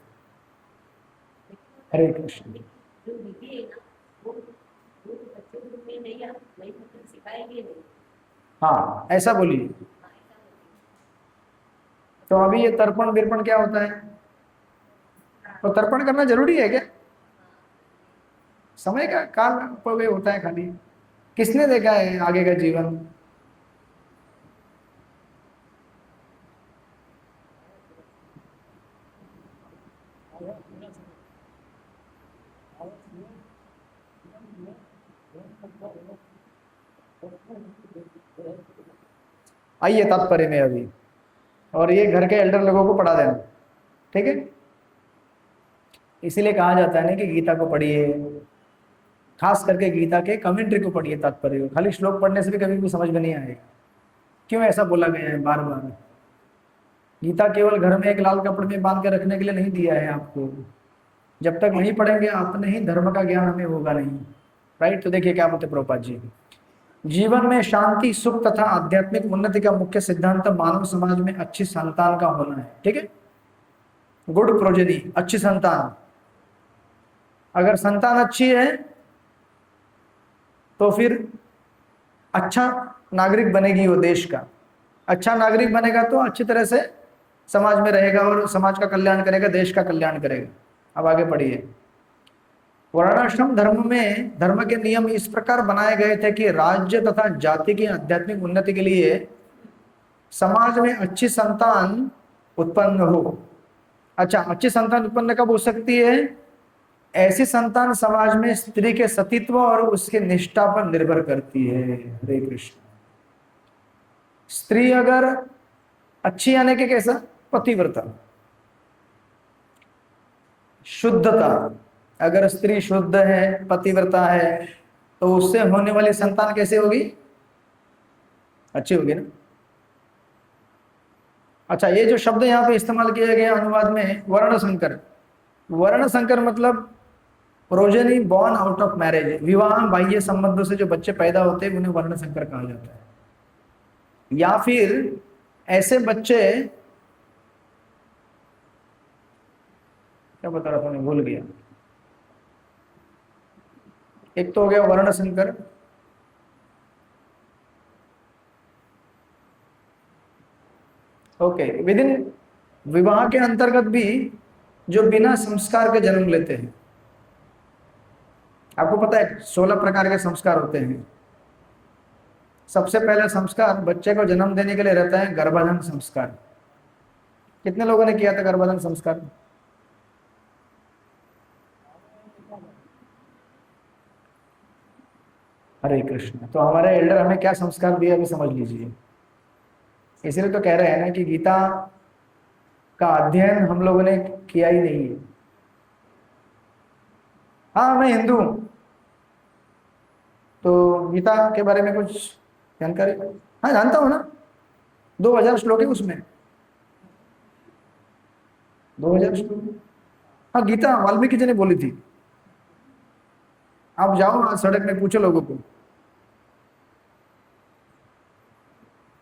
Speaker 1: हरे कृष्ण।
Speaker 2: जो विधि है ना, वो बच्चों को में नहीं नहीं मतलब सिखाएंगे नहीं।
Speaker 1: हाँ ऐसा बोलिए। तो अभी ये तर्पण विर्पण क्या होता है, तो तर्पण करना जरूरी है क्या? समय का काल अपव्यय होता है खाली। किसने देखा है आगे का जीवन? आइए तात्पर्य में अभी, और ये घर के एल्डर लोगों को पढ़ा देना, ठीक है। इसीलिए कहा जाता है ना कि गीता को पढ़िए, खास करके गीता के कमेंट्री को पढ़िए, तात्पर्य को। खाली श्लोक पढ़ने से भी कभी भी समझ में नहीं आएगा क्यों ऐसा बोला गया है बार बार। गीता केवल घर में एक लाल कपड़े में बांध के रखने के लिए नहीं दिया है आपको। जब तक नहीं पढ़ेंगे अपने ही धर्म का ज्ञान हमें होगा नहीं, राइट। तो देखिए क्या बोलते प्रभुपाद जी, जीवन में शांति सुख तथा आध्यात्मिक उन्नति का मुख्य सिद्धांत मानव समाज में अच्छी संतान का होना है, ठीक है। गुड प्रोजेनी, अच्छी संतान। अगर संतान अच्छी है तो फिर अच्छा नागरिक बनेगी वो देश का। अच्छा नागरिक बनेगा तो अच्छी तरह से समाज में रहेगा और समाज का कल्याण करेगा, देश का कल्याण करेगा। अब आगे पढ़िए। वर्णाश्रम धर्म में धर्म के नियम इस प्रकार बनाए गए थे कि राज्य तथा जाति की आध्यात्मिक उन्नति के लिए समाज में अच्छी संतान उत्पन्न हो। अच्छा, अच्छी संतान उत्पन्न कब हो सकती है? ऐसी संतान समाज में स्त्री के सतीत्व और उसके निष्ठा पर निर्भर करती है। हरे कृष्ण। स्त्री अगर अच्छी यानी कि कैसा? पतिव्रता, शुद्धता। अगर स्त्री शुद्ध है, पतिव्रता है, तो उससे होने वाली संतान कैसे होगी? अच्छी होगी ना। अच्छा, ये जो शब्द यहाँ पे इस्तेमाल किया गया अनुवाद में, वर्ण संकर। वर्ण संकर मतलब progeny born out of marriage, विवाह बाह्य संबंधों से जो बच्चे पैदा होते हैं उन्हें वर्ण संकर कहा जाता है। या फिर ऐसे बच्चे, क्या बता रहा था मैं भूल गया। एक तो हो गया वर्ण संकर, ओके। विद इन विवाह के अंतर्गत भी जो बिना संस्कार के जन्म लेते हैं। आपको पता है 16 प्रकार के संस्कार होते हैं। सबसे पहला संस्कार बच्चे को जन्म देने के लिए रहता है गर्भाधान संस्कार। कितने लोगों ने किया था गर्भाधान संस्कार? हरे कृष्ण। तो हमारे एल्डर हमें क्या संस्कार दिया अभी समझ लीजिए। इसलिए तो कह रहे हैं ना कि गीता का अध्ययन हम लोगों ने किया ही नहीं है। हाँ मैं हिंदू हूं, तो गीता के बारे में कुछ जानकारी? हाँ जानता हूँ ना, 2000 श्लोक है उसमें, 2000 श्लोक। हाँ गीता वाल्मीकि जी ने बोली थी। आप जाओ आज सड़क में पूछो लोगों को।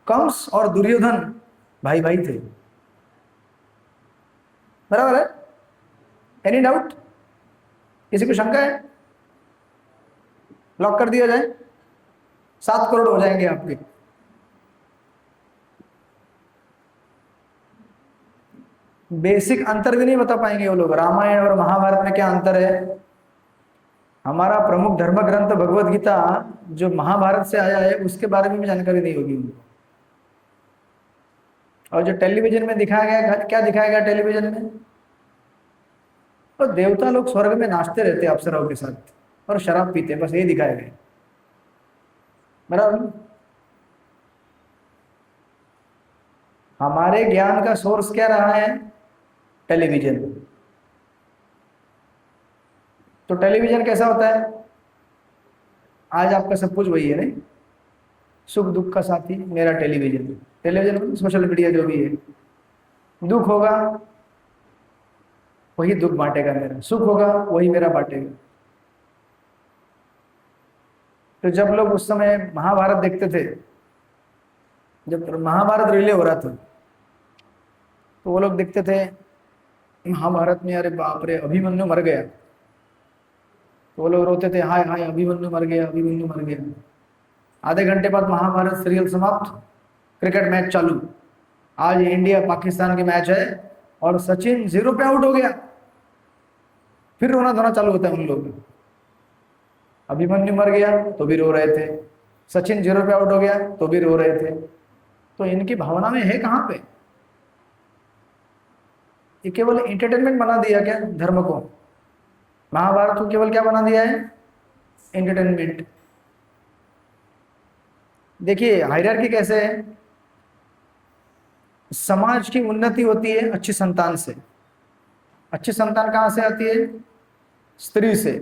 Speaker 1: कंस और दुर्योधन भाई भाई थे, बराबर है? Any doubt? किसी को शंका है? लॉक कर दिया जाए, 7 करोड़ हो जाएंगे आपके। बेसिक अंतर भी नहीं बता पाएंगे वो लोग। रामायण और महाभारत में क्या अंतर है? हमारा प्रमुख धर्म ग्रंथ भगवत गीता जो महाभारत से आया है उसके बारे में भी जानकारी नहीं होगी उनको। और जो टेलीविजन में दिखाया गया, क्या दिखाया गया टेलीविजन में? और देवता लोग स्वर्ग में नाचते रहते अप्सराओं के साथ और शराब पीते, बस यही दिखाया गया। बराबर। हमारे ज्ञान का सोर्स क्या रहा है? टेलीविजन। तो टेलीविजन कैसा होता है? आज आपका सब कुछ वही है, नहीं? सुख दुख का साथी मेरा टेलीविजन। टेलीविजन मतलब सोशल मीडिया जो भी है। दुख होगा वही दुख बांटेगा मेरा, सुख होगा वही मेरा बांटेगा। तो जब लोग उस समय महाभारत देखते थे, जब महाभारत रिले हो रहा था, तो वो लोग देखते थे महाभारत में, अरे बाप रे अभिमन्यु मर गया। तो वो लोग रोते थे, हाय हाय अभिमन्यु मर गया, अभिमन्यु मर गया। आधे घंटे बाद महाभारत सीरियल समाप्त, क्रिकेट मैच चालू। आज इंडिया पाकिस्तान की मैच है और सचिन 0 पे आउट हो गया। फिर रोना धोना चालू होता है उन लोग। अभिमन्यु मर गया तो भी रो रहे थे, सचिन 0 पे आउट हो गया तो भी रो रहे थे। तो इनकी भावना में है कहां पे? ये केवल एंटरटेनमेंट बना दिया क्या धर्म को? महाभारत को केवल क्या बना दिया है? एंटरटेनमेंट। देखिए हायरार्की कैसे है। समाज की उन्नति होती है अच्छी संतान से। अच्छी संतान कहां से आती है? स्त्री से।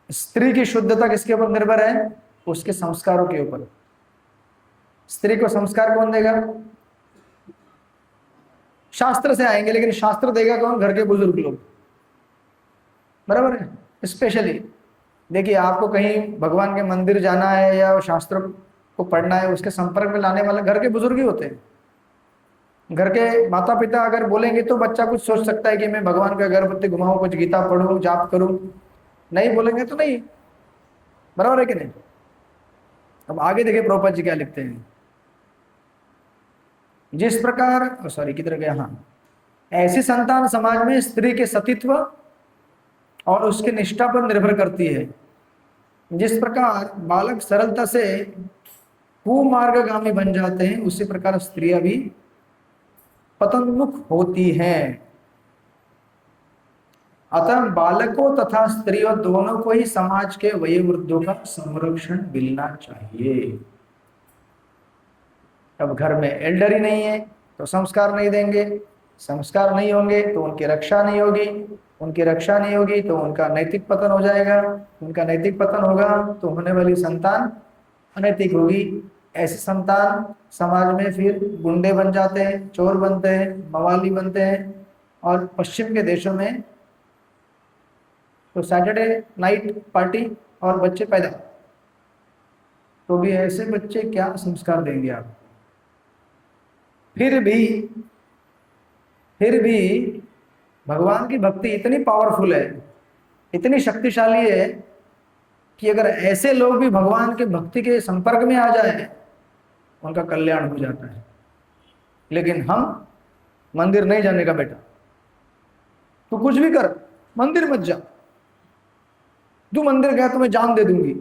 Speaker 1: स्त्री की शुद्धता किसके ऊपर निर्भर है? उसके संस्कारों के ऊपर। स्त्री को संस्कार कौन देगा? शास्त्र से आएंगे, लेकिन शास्त्र देगा कौन? घर के बुजुर्ग लोग। बराबर है। स्पेशली देखिए, आपको कहीं भगवान के मंदिर जाना है या शास्त्र को पढ़ना है, उसके संपर्क में लाने वाले घर के बुजुर्ग ही होते हैं। घर के माता पिता अगर बोलेंगे तो बच्चा कुछ सोच सकता है कि मैं भगवान का अगरबत्ती घुमाऊं, कुछ गीता पढ़ूं, जाप करूं। नहीं बोलेंगे तो नहीं। बराबर है कि नहीं? अब आगे देखिए प्रभुपाद जी क्या लिखते हैं। जिस प्रकार, सॉरी किधर गया, हाँ, ऐसी संतान समाज में स्त्री के सतीत्व और उसकी निष्ठा पर निर्भर करती है। जिस प्रकार बालक सरलता से कुमार्गगामी बन जाते हैं, उसी प्रकार स्त्रियां भी पतनमुख होती हैं। अतः बालकों तथा स्त्रियों दोनों को ही समाज के वयोवृद्धों का संरक्षण मिलना चाहिए। अब घर में एल्डर ही नहीं है तो संस्कार नहीं देंगे, संस्कार नहीं होंगे तो उनकी रक्षा नहीं होगी, उनकी रक्षा नहीं होगी तो उनका नैतिक पतन हो जाएगा, उनका नैतिक पतन होगा तो होने वाली संतान अनैतिक होगी। ऐसी संतान समाज में फिर गुंडे बन जाते हैं, चोर बनते हैं, मवाली बनते हैं। और पश्चिम के देशों में तो सैटरडे नाइट पार्टी और बच्चे पैदा, तो भी ऐसे बच्चे क्या संस्कार देंगे आप? फिर भी भगवान की भक्ति इतनी पावरफुल है, इतनी शक्तिशाली है कि अगर ऐसे लोग भी भगवान के भक्ति के संपर्क में आ जाए, उनका कल्याण हो जाता है। लेकिन हम मंदिर नहीं जाने का बेटा, तू कुछ भी कर, मंदिर मत जा, तू मंदिर गया तो मैं जान दे दूंगी।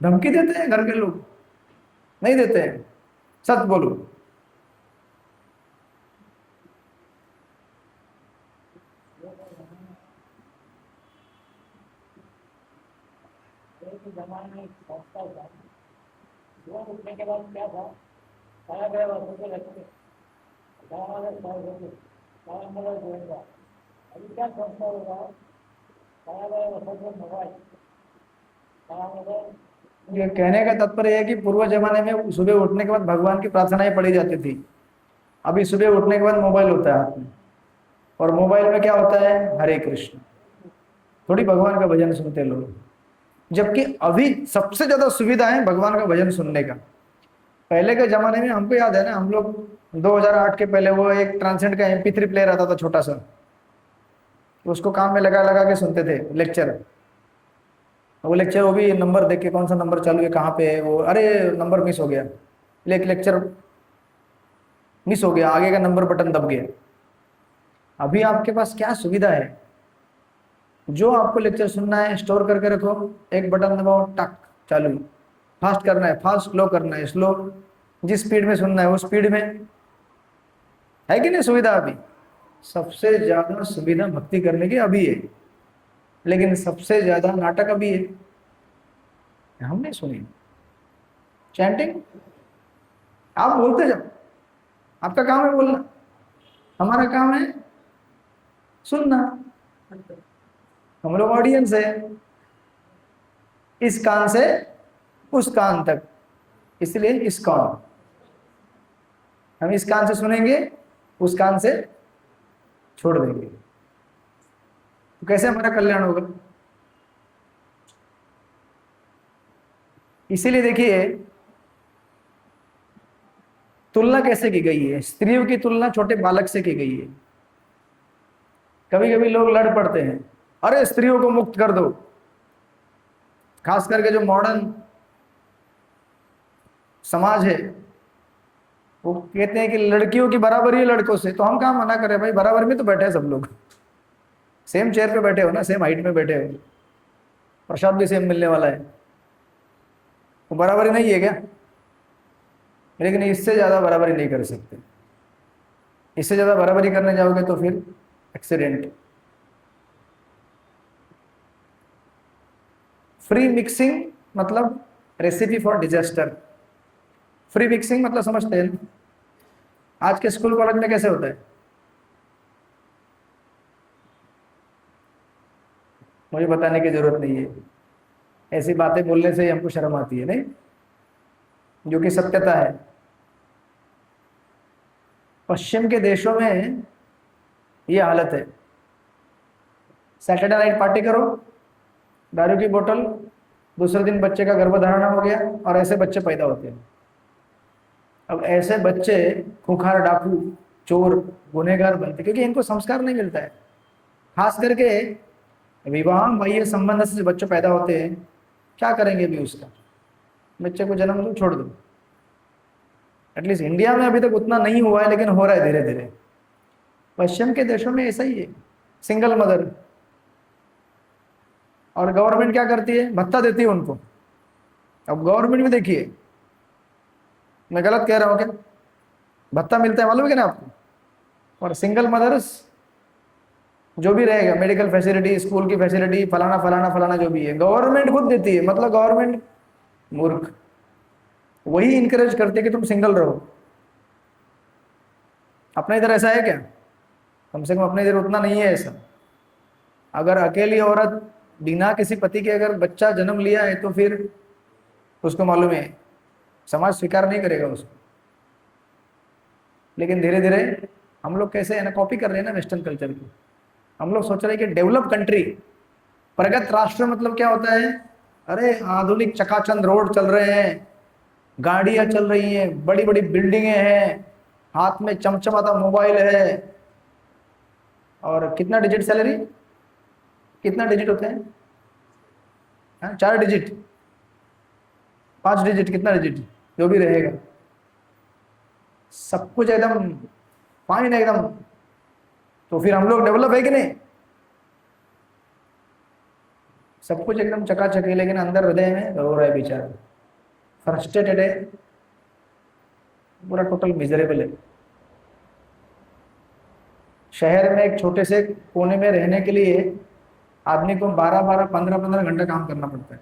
Speaker 1: धमकी देते हैं घर के लोग? नहीं देते हैं। सच बोलो।
Speaker 2: जमाने में संस्था था, जीवन उठने के बाद क्या था, सारा गया वर्षों के लगते हमारे सारा मेरा जोड़ेगा। अभी क्या संस्था होगा, सारा गया वर्षों के मोबाइल,
Speaker 1: ये कहने का तात्पर्य है कि पूर्व जमाने में सुबह उठने के बाद भगवान की प्रार्थनाएं पढ़ी जाती थी। अभी सुबह उठने के बाद मोबाइल होता है हाथ में, और मोबाइल में क्या होता है? हरे कृष्ण। थोड़ी भगवान का भजन सुनते लोग। जबकि अभी सबसे ज्यादा सुविधा है भगवान का भजन सुनने का। पहले के जमाने में हमको याद है ना, हम लोग 2008 के पहले वो एक ट्रांसेंड का MP3 प्लेयर आता था छोटा सा, उसको कान में लगा लगा के सुनते थे लेक्चर। वो लेक्चर, वो भी नंबर देख के, कौन सा नंबर चालू है, कहाँ पे है वो, अरे नंबर मिस हो गया, लेक्चर मिस हो गया, आगे का नंबर बटन दब गया। अभी आपके पास क्या सुविधा है? जो आपको लेक्चर सुनना है स्टोर करके रखो, एक बटन दबाओ, टक, चालू। फास्ट करना है फास्ट, स्लो करना है स्लो, जिस स्पीड में सुनना है वो स्पीड में। है कि नहीं सुविधा? अभी सबसे ज्यादा सुविधा भक्ति करने की अभी है, लेकिन सबसे ज्यादा नाटक अभी है। हमने सुनी चैंटिंग, आप बोलते जाओ, आपका काम है बोलना, हमारा काम है सुनना। हम लोग ऑडियंस है, इस कान से उस कान तक, इसलिए इस कान, हम इस कान से सुनेंगे, उस कान से छोड़ देंगे। तो कैसे हमारा कल्याण होगा? इसीलिए देखिए तुलना कैसे की गई है, स्त्रियों की तुलना छोटे बालक से की गई है। कभी कभी लोग लड़ पड़ते हैं, अरे स्त्रियों को मुक्त कर दो, खास करके जो मॉडर्न समाज है वो कहते हैं कि लड़कियों की बराबरी है लड़कों से। तो हम कहाँ मना करें भाई, बराबर में तो बैठे हैं सब लोग, सेम चेयर पे बैठे हो ना, सेम हाइट में बैठे हो, प्रसाद भी सेम मिलने वाला है, वो बराबरी नहीं है क्या? लेकिन इससे ज्यादा बराबरी नहीं कर सकते, इससे ज्यादा बराबरी करने जाओगे तो फिर एक्सीडेंट। फ्री मिक्सिंग मतलब recipe for disaster. Free mixing मतलब समझते हैं? आज के स्कूल कॉलेज में कैसे होता है? मुझे बताने की जरूरत नहीं है, ऐसी बातें बोलने से ही हमको शर्म आती है, नहीं? जो कि सत्यता है। पश्चिम के देशों में ये हालत है, सैटरडे नाइट पार्टी करो, दारू की बोतल, दूसरे दिन बच्चे का गर्भधारण हो गया, और ऐसे बच्चे पैदा होते हैं। अब ऐसे बच्चे खूंखार, डाकू, चोर, गुनहगार बनते, क्योंकि इनको संस्कार नहीं मिलता है। खास करके विवाह बाह्य संबंध से जो बच्चे पैदा होते हैं, क्या करेंगे भी उसका, बच्चे को जन्म दो छोड़ दो। एटलीस्ट इंडिया में अभी तक उतना नहीं हुआ है, लेकिन हो रहा है धीरे धीरे। पश्चिम के देशों में ऐसा ही है, सिंगल मदर, और गवर्नमेंट क्या करती है, भत्ता देती है उनको। अब गवर्नमेंट में देखिए, मैं गलत कह रहा हूं क्या? भत्ता मिलता है, मालूम है क्या ना आपको? और सिंगल मदर्स जो भी रहेगा, मेडिकल फैसिलिटी, स्कूल की फैसिलिटी, फलाना फलाना फलाना जो भी है, गवर्नमेंट खुद देती है। मतलब गवर्नमेंट मूर्ख, वही इंकरेज करती है कि तुम सिंगल रहो। अपने इधर ऐसा है क्या? कम से कम अपने इधर उतना नहीं है ऐसा। अगर अकेली औरत बिना किसी पति के अगर बच्चा जन्म लिया है तो फिर उसको मालूम है समाज स्वीकार नहीं करेगा उसको। लेकिन धीरे धीरे हम लोग कैसे है ना, कॉपी कर रहे हैं ना वेस्टर्न कल्चर की। हम लोग सोच रहे हैं कि डेवलप कंट्री, प्रगत राष्ट्र मतलब क्या होता है? अरे आधुनिक चकाचंद रोड चल रहे हैं, गाड़ियां चल रही हैं, बड़ी बड़ी बिल्डिंगें हैं, हाथ में चमचमाता मोबाइल है, और कितना डिजिट सैलरी, कितना डिजिट होते हैं? हाँ, 4 डिजिट, 5 डिजिट, कितना डिजिट जो भी रहेगा, सब कुछ एकदम फाइन एकदम। तो फिर हम लोग डेवलप है कि नहीं? सब कुछ एकदम चकाचक है, लेकिन अंदर हृदय में रो रहा है बेचारा, फ्रस्ट्रेटेड है, पूरा टोटल मिजरेबल है। शहर में एक छोटे से कोने में रहने के लिए आदमी को 12-12, 15-15 घंटा काम करना पड़ता है।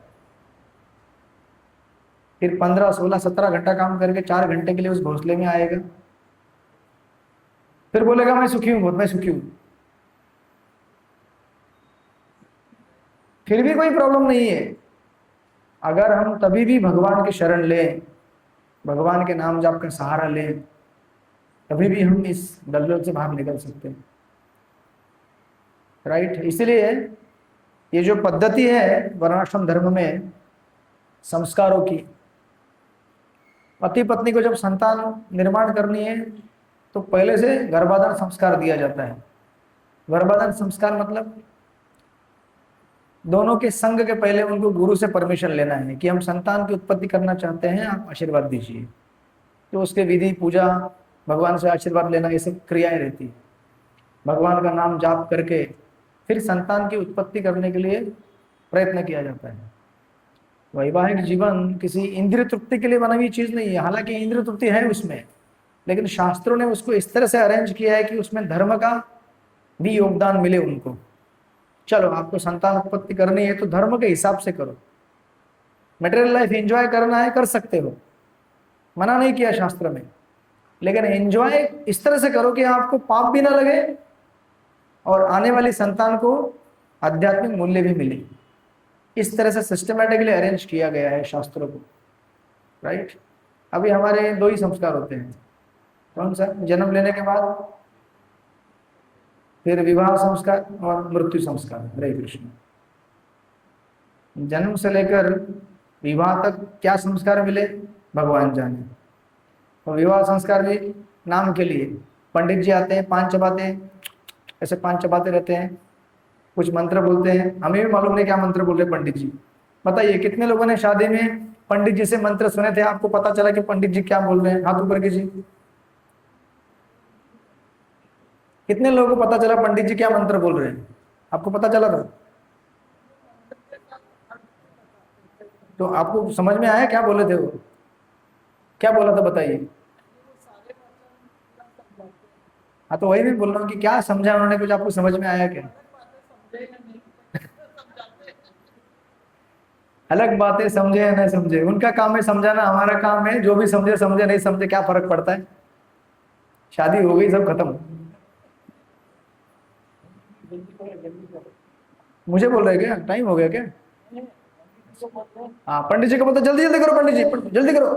Speaker 1: फिर 15, 16, 17 घंटा काम करके 4 घंटे के लिए उस घोंसले में आएगा, फिर बोलेगा मैं सुखी हूं, बहुत मैं सुखी हूं। फिर भी कोई प्रॉब्लम नहीं है। अगर हम तभी भी भगवान की शरण लें, भगवान के नाम जाप का सहारा लें, तभी भी हम इस दलदल से बाहर निकल सकते हैं। राइट? इसलिए ये जो पद्धति है वर्णाश्रम धर्म में संस्कारों की, पति पत्नी को जब संतान निर्माण करनी है तो पहले से गर्भाधान संस्कार दिया जाता है। गर्भाधान संस्कार मतलब दोनों के संग के पहले उनको गुरु से परमिशन लेना है कि हम संतान की उत्पत्ति करना चाहते हैं, आप आशीर्वाद दीजिए। तो उसके विधि, पूजा, भगवान से आशीर्वाद लेना, ये सब क्रियाएं रहती है। भगवान का नाम जाप करके फिर संतान की उत्पत्ति करने के लिए प्रयत्न किया जाता है। वैवाहिक जीवन किसी इंद्रिय तृप्ति के लिए बना हुई चीज नहीं है, हालांकि इंद्रिय तृप्ति है उसमें, लेकिन शास्त्रों ने उसको इस तरह से अरेंज किया है कि उसमें धर्म का भी योगदान मिले उनको। चलो आपको संतान उत्पत्ति करनी है तो धर्म के हिसाब से करो, मटेरियल लाइफ एंजॉय करना है कर सकते हो, मना नहीं किया शास्त्र में, लेकिन एंजॉय इस तरह से करो कि आपको पाप भी ना लगे और आने वाली संतान को आध्यात्मिक मूल्य भी मिले। इस तरह से सिस्टमेटिकली अरेंज किया गया है शास्त्रों को, राइट। अभी हमारे दो ही संस्कार होते हैं, कौन सा? जन्म लेने के बाद, फिर विवाह संस्कार और मृत्यु संस्कार। हरे कृष्ण। जन्म से लेकर विवाह तक क्या संस्कार मिले भगवान जाने। और विवाह संस्कार भी नाम के लिए, पंडित जी आते हैं, पान चबाते हैं, ऐसे पान चबाते रहते हैं, कुछ मंत्र बोलते हैं, हमें भी मालूम नहीं क्या मंत्र बोल रहे पंडित जी। बताइए कितने लोगों ने शादी में पंडित जी से मंत्र सुने थे, आपको पता चला कि पंडित जी क्या बोल रहे हैं? हाथ ऊपर कीजिए। कितने लोगों को पता चला पंडित जी क्या मंत्र बोल रहे हैं? आपको पता चला था? तो आपको समझ में आया क्या बोले थे वो? क्या बोला था बताइए। हाँ तो वही भी बोल रहा हूँ कि क्या समझा उन्होंने, कुछ आपको समझ में आया क्या? अलग बातें समझे या नहीं समझे, उनका काम है समझाना, हमारा काम है जो भी समझे समझे, नहीं समझे क्या फर्क पड़ता है, शादी हो गई सब खत्म। मुझे बोल रहे क्या? टाइम हो गया क्या? हाँ पंडित जी को बोलते जल्दी जल्दी करो, पंडित जी जल्दी करो।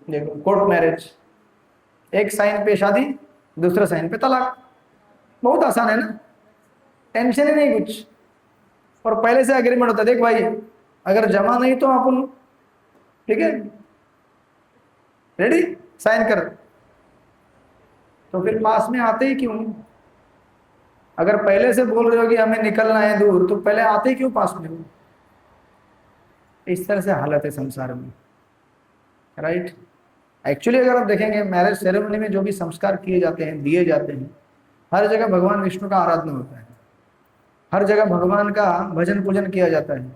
Speaker 1: देखो कोर्ट मैरिज, एक साइन पे शादी, दूसरे साइन पे तलाक, बहुत आसान है ना, टेंशन ही नहीं कुछ। और पहले से एग्रीमेंट होता है, देख भाई अगर जमा नहीं तो अपन, ठीक है रेडी, साइन कर। तो फिर पास में आते ही क्यों? अगर पहले से बोल रहे हो कि हमें निकलना है दूर, तो पहले आते ही क्यों पास में हो? इस तरह से हालत है संसार में, राइट। एक्चुअली अगर आप देखेंगे मैरिज सेरेमनी में जो भी संस्कार किए जाते हैं, दिए जाते हैं, हर जगह भगवान विष्णु का आराधना होता है, हर जगह भगवान का भजन पूजन किया जाता है,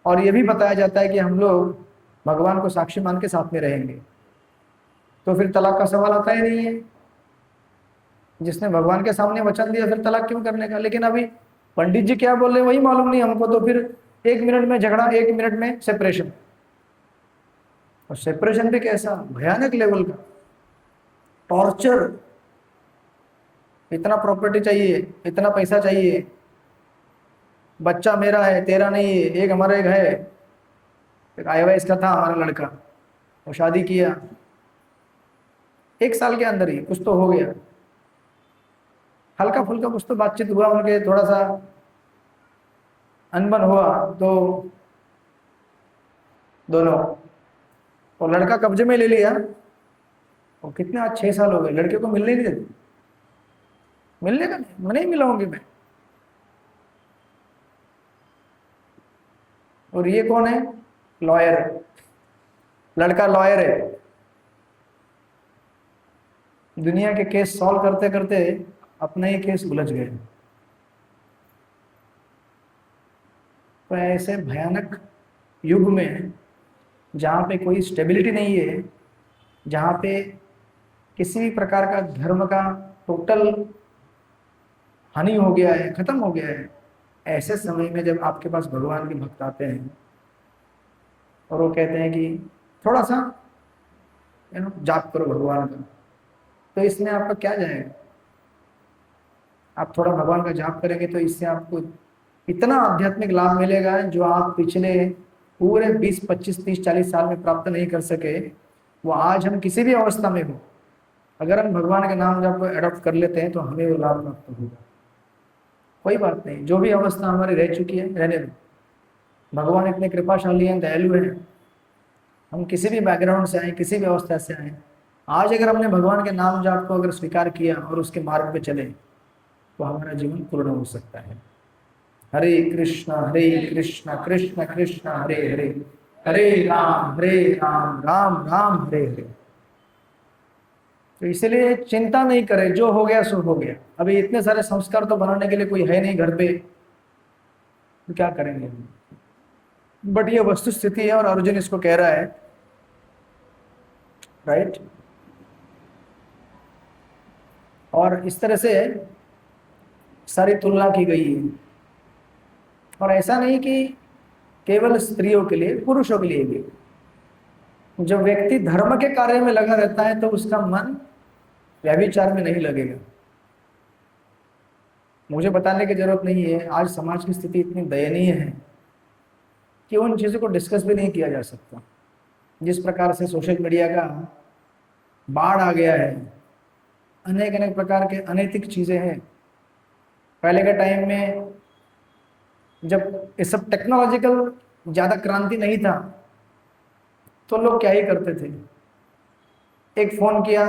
Speaker 1: और ये भी बताया जाता है कि हम लोग भगवान को साक्षी मान के साथ में रहेंगे। तो फिर तलाक का सवाल आता ही नहीं है, जिसने भगवान के सामने वचन दिया फिर तलाक क्यों करने का? लेकिन अभी पंडित जी क्या बोल रहे हैं वही मालूम नहीं हमको, तो फिर 1 मिनट में झगड़ा, 1 मिनट में सेपरेशन। और सेपरेशन भी कैसा भयानक लेवल का टॉर्चर, इतना प्रॉपर्टी चाहिए, इतना पैसा चाहिए, बच्चा मेरा है तेरा नहीं है। एक हमारा एक है, एक आईवाईएस का था हमारा लड़का, वो शादी किया, 1 साल के अंदर ही कुछ तो हो गया, हल्का फुल्का कुछ तो बातचीत हुआ, उनके थोड़ा सा अनबन हुआ, तो दोनों, और लड़का कब्जे में ले लिया। और कितने आज 6 साल हो गए, लड़के को मिलने नहीं देते, मिलने का नहीं, मैं नहीं मिलाऊंगी मैं। और ये कौन है? लॉयर, लड़का लॉयर है। दुनिया के केस सॉल्व करते करते अपने ही केस उलझ गए। तो ऐसे भयानक युग में जहाँ पे कोई स्टेबिलिटी नहीं है, जहाँ पे किसी भी प्रकार का धर्म का टोटल हानि हो गया है, खत्म हो गया है, ऐसे समय में जब आपके पास भगवान के भक्त आते हैं और वो कहते हैं कि थोड़ा सा जाप करो भगवान का, तो इसमें आपका क्या जाएगा? आप थोड़ा भगवान का जाप करेंगे तो इससे आपको इतना आध्यात्मिक लाभ मिलेगा जो आप पिछले पूरे 20, 25, 30, 40 साल में प्राप्त नहीं कर सके। वो आज हम किसी भी अवस्था में हो, अगर हम भगवान के नाम जब एडॉप्ट कर लेते हैं तो हमें वो लाभ प्राप्त होगा। कोई बात नहीं, जो भी अवस्था हमारी रह चुकी है रहने दो, भगवान इतने कृपाशाली हैं, दयालु हैं। हम किसी भी बैकग्राउंड से आए, किसी भी अवस्था से आए, आज अगर हमने भगवान के नाम जाप को अगर स्वीकार किया और उसके मार्ग पे चले तो हमारा जीवन पूर्ण हो सकता है। हरे कृष्ण कृष्ण कृष्ण हरे हरे, हरे राम राम राम हरे हरे। तो इसलिए चिंता नहीं करें, जो हो गया सो हो गया। अभी इतने सारे संस्कार तो बनाने के लिए कोई है नहीं घर पे, तो क्या करेंगे हम। बट ये वस्तु स्थिति है और अर्जुन इसको कह रहा है, राइट। और इस तरह से सारी तुलना की गई है। और ऐसा नहीं कि केवल स्त्रियों के लिए, पुरुषों के लिए भी। जब व्यक्ति धर्म के कार्य में लगा रहता है तो उसका मन व्यभिचार में नहीं लगेगा। मुझे बताने की जरूरत नहीं है, आज समाज की स्थिति इतनी दयनीय है कि उन चीजों को डिस्कस भी नहीं किया जा सकता। जिस प्रकार से सोशल मीडिया का बाढ़ आ गया है, अनेक अनेक प्रकार के अनैतिक चीजें हैं। पहले के टाइम में जब ये सब टेक्नोलॉजिकल ज्यादा क्रांति नहीं था तो लोग क्या ही करते थे, एक फोन किया,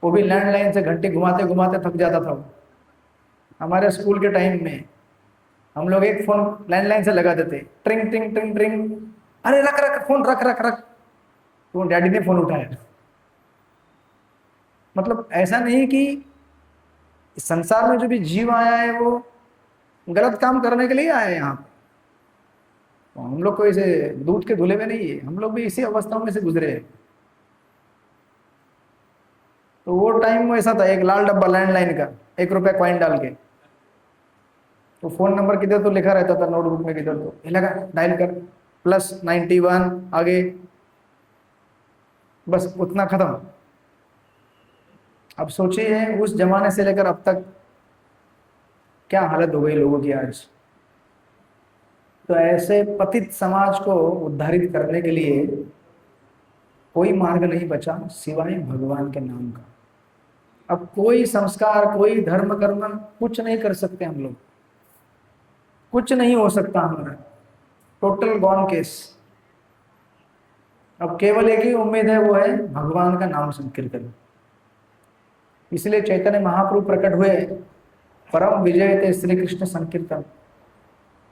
Speaker 1: वो भी लैंडलाइन से घंटे घुमाते घुमाते थक जाता था। हमारे स्कूल के टाइम में हम लोग एक फोन लैंडलाइन से लगा देते, ट्रिंग ट्रिंग ट्रिंग ट्रिंग, अरे रख रख फोन, रख रख रख, तो डैडी ने फोन उठाया। मतलब ऐसा नहीं कि इस संसार में जो भी जीव आया है वो गलत काम करने के लिए आया है यहाँ पे। तो हम लोग को इसे दूध के धुले में नहीं है, हम लोग भी इसी अवस्थाओं में से गुजरे हैं। तो वो टाइम में ऐसा था, एक लाल डब्बा लैंडलाइन का, 1 रुपया कॉइन डाल के, तो फोन नंबर किधर तो लिखा रहता था नोटबुक में, किधर तो ये लगा डायल कर +91 आगे, बस उतना खत्म। अब सोचिए उस जमाने से लेकर अब तक क्या हालत हो गई लोगों की आज। तो ऐसे पतित समाज को उद्धारित करने के लिए कोई मार्ग नहीं बचा सिवाय भगवान के नाम का। अब कोई संस्कार, कोई धर्म कर्म कुछ नहीं कर सकते हम लोग, कुछ नहीं हो सकता हमारा, टोटल गॉन केस। अब केवल एक ही उम्मीद है, वो है भगवान का नाम संकीर्तन। इसलिए चैतन्य महाप्रभु प्रकट हुए, परम विजय थे श्री कृष्ण संकीर्तन।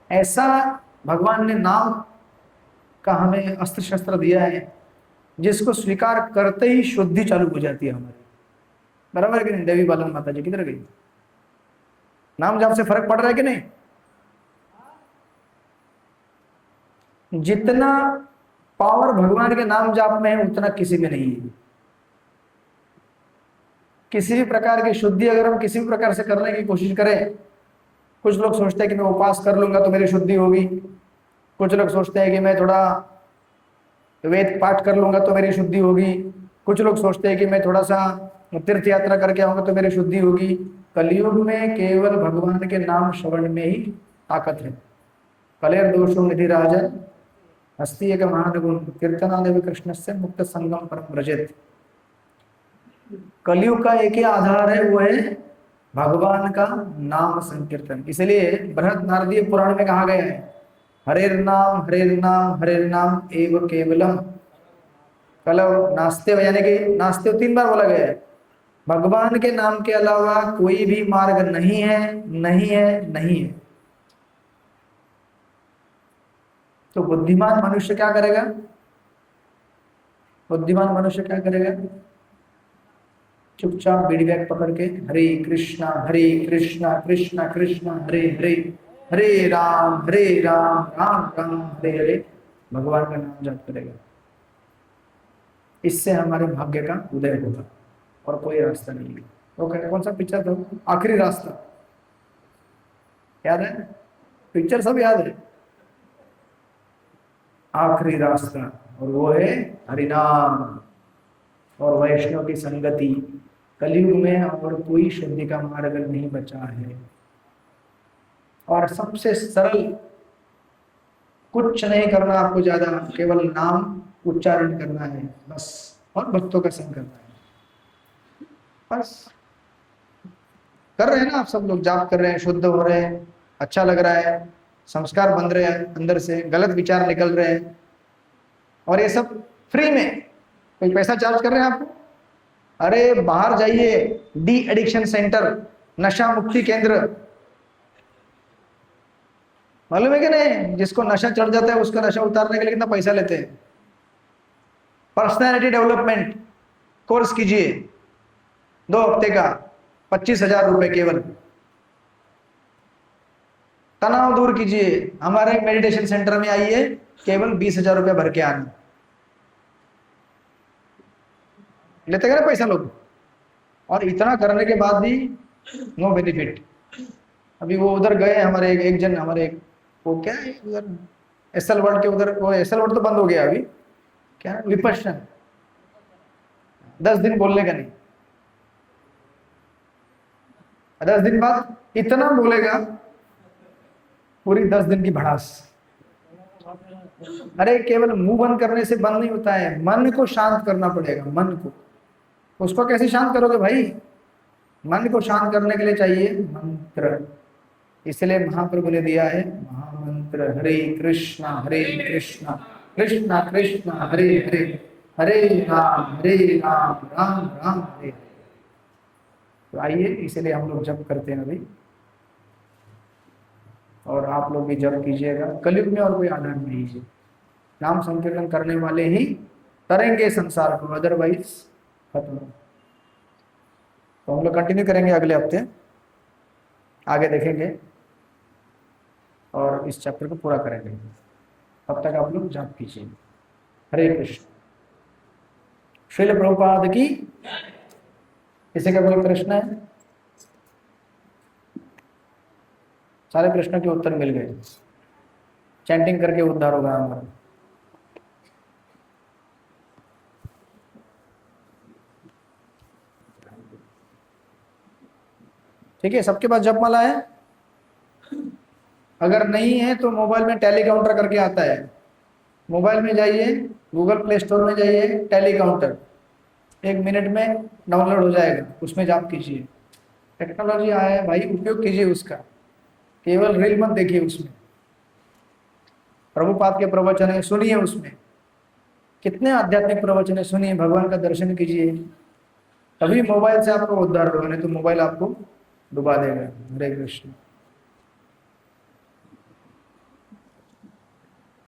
Speaker 1: ऐसा भगवान ने नाम का हमें अस्त्र शस्त्र दिया है जिसको स्वीकार करते ही शुद्धि चालू हो जाती है हमारी। बराबर है कि नहीं? देवी बालन माता जी किधर गई? नाम जाप से फर्क पड़ रहा है कि नहीं? जितना पावर भगवान के नाम जाप में है उतना किसी में नहीं है। किसी भी प्रकार की शुद्धि अगर हम किसी भी प्रकार से करने की कोशिश करें, कुछ लोग सोचते हैं कि मैं उपास कर लूंगा तो मेरी शुद्धि होगी, कुछ लोग सोचते हैं कि मैं थोड़ा वेद पाठ कर लूंगा तो मेरी शुद्धि होगी, कुछ लोग सोचते हैं कि मैं थोड़ा सा तीर्थ यात्रा करके आऊंगा तो मेरी शुद्धि होगी। कलयुग में केवल भगवान के नाम श्रवण में ही ताकत है। कलेर दोषो निधि राजन हस्ती एक महान गुण कीर्तनादेव कृष्ण से मुक्त संगम परम व्रजेत। कलयुग का एक ही आधार है, वो है भगवान का नाम संकीर्तन। इसलिए बृहद नारदीय पुराण में कहा गया है, हरेर नाम हरेर नाम एव केवलम कलव नास्ते, यानी कि नास्ते 3 बार बोला गया है। भगवान के नाम के अलावा कोई भी मार्ग नहीं है, नहीं है, नहीं है। तो बुद्धिमान मनुष्य क्या करेगा? बुद्धिमान मनुष्य क्या करेगा? चुपचाप बीड़ी बैग पकड़ के हरे कृष्णा कृष्णा कृष्णा हरे हरे, हरे राम राम राम हरे हरे, भगवान का नाम जाप करेगा। इससे हमारे भाग्य का उदय होगा और कोई रास्ता नहीं है। तो कौन सा पिक्चर था? आखिरी रास्ता, याद है? पिक्चर सब याद है। आखिरी रास्ता, और वो है हरिनाम और वैष्णव की संगति। कलयुग में और कोई शुद्धि का मार्ग नहीं बचा है। और सबसे सरल, कुछ नहीं करना आपको ज्यादा, केवल नाम उच्चारण करना है बस, और भक्तों का संग करना है बस। कर रहे हैं ना आप सब लोग, जाप कर रहे हैं, शुद्ध हो रहे हैं, अच्छा लग रहा है, संस्कार बन रहे हैं, अंदर से गलत विचार निकल रहे हैं, और ये सब फ्री में। कोई पैसा चार्ज कर रहे हैं आपको? अरे बाहर जाइए, डी एडिक्शन सेंटर, नशा मुक्ति केंद्र, मालूम है कि नहीं? जिसको नशा चढ़ जाता है उसका नशा उतारने के लिए कितना पैसा लेते हैं। पर्सनैलिटी डेवलपमेंट कोर्स कीजिए, 2 हफ्ते का 25,000 रुपए केवल। तनाव दूर कीजिए, हमारे मेडिटेशन सेंटर में आइए, केवल 20,000 रुपये भर के आना। लेते गए ना पैसा लोग, और इतना करने के बाद भी नो बेनिफिट। अभी वो उधर गए हमारे एक जन, हमारे एक वो क्या है उधर एसएल वर्ल्ड के उधर, वो एसएल वर्ल्ड तो बंद हो गया अभी, क्या है विपश्यन, 10 दिन बोलने का नहीं, 10 दिन बाद इतना बोलेगा, पूरी 10 दिन की भड़ास। अरे केवल मुंह बंद करने से बंद नहीं होता है, मन को शांत करना पड़ेगा। मन को, उसको कैसे शांत करोगे भाई? मन को शांत करने के लिए चाहिए मंत्र। इसलिए महाप्रभु ने दिया है महामंत्र, हरे कृष्णा कृष्णा कृष्णा हरे हरे, हरे राम राम राम हरे। तो आइए, इसलिए हम लोग जप करते हैं अभी, और आप लोग भी जप कीजिएगा। कलयुग में और कोई आधार नहीं है, नाम संकीर्तन करने वाले ही तरेंगे संसार को, अदरवाइज खत्म। तो हम लोग कंटिन्यू करेंगे अगले हफ्ते, आगे देखेंगे और इस चैप्टर को पूरा करेंगे। तब तक आप लोग जप कीजिए। हरे कृष्ण। श्रील प्रभुपाद की। किसी का कोई प्रश्न है? सारे प्रश्नों के उत्तर मिल गए। चैंटिंग करके उद्धार होगा हमारा। ठीक है, सबके पास जपमाला है? अगर नहीं है तो मोबाइल में टैली काउंटर करके आता है, मोबाइल में जाइए, गूगल प्ले स्टोर में जाइए, टैली काउंटर 1 मिनट में डाउनलोड हो जाएगा, उसमें जाप कीजिए। टेक्नोलॉजी आया है भाई, उपयोग कीजिए उसका, केवल रील मत देखिए उसमें। प्रभुपाद के प्रवचन है, सुनिए, उसमें कितने आध्यात्मिक प्रवचन है, सुनिए, भगवान का दर्शन कीजिए, तभी मोबाइल से आपको उद्धार होगा, नहीं तो मोबाइल आपको डुबा देगा। हरे कृष्ण।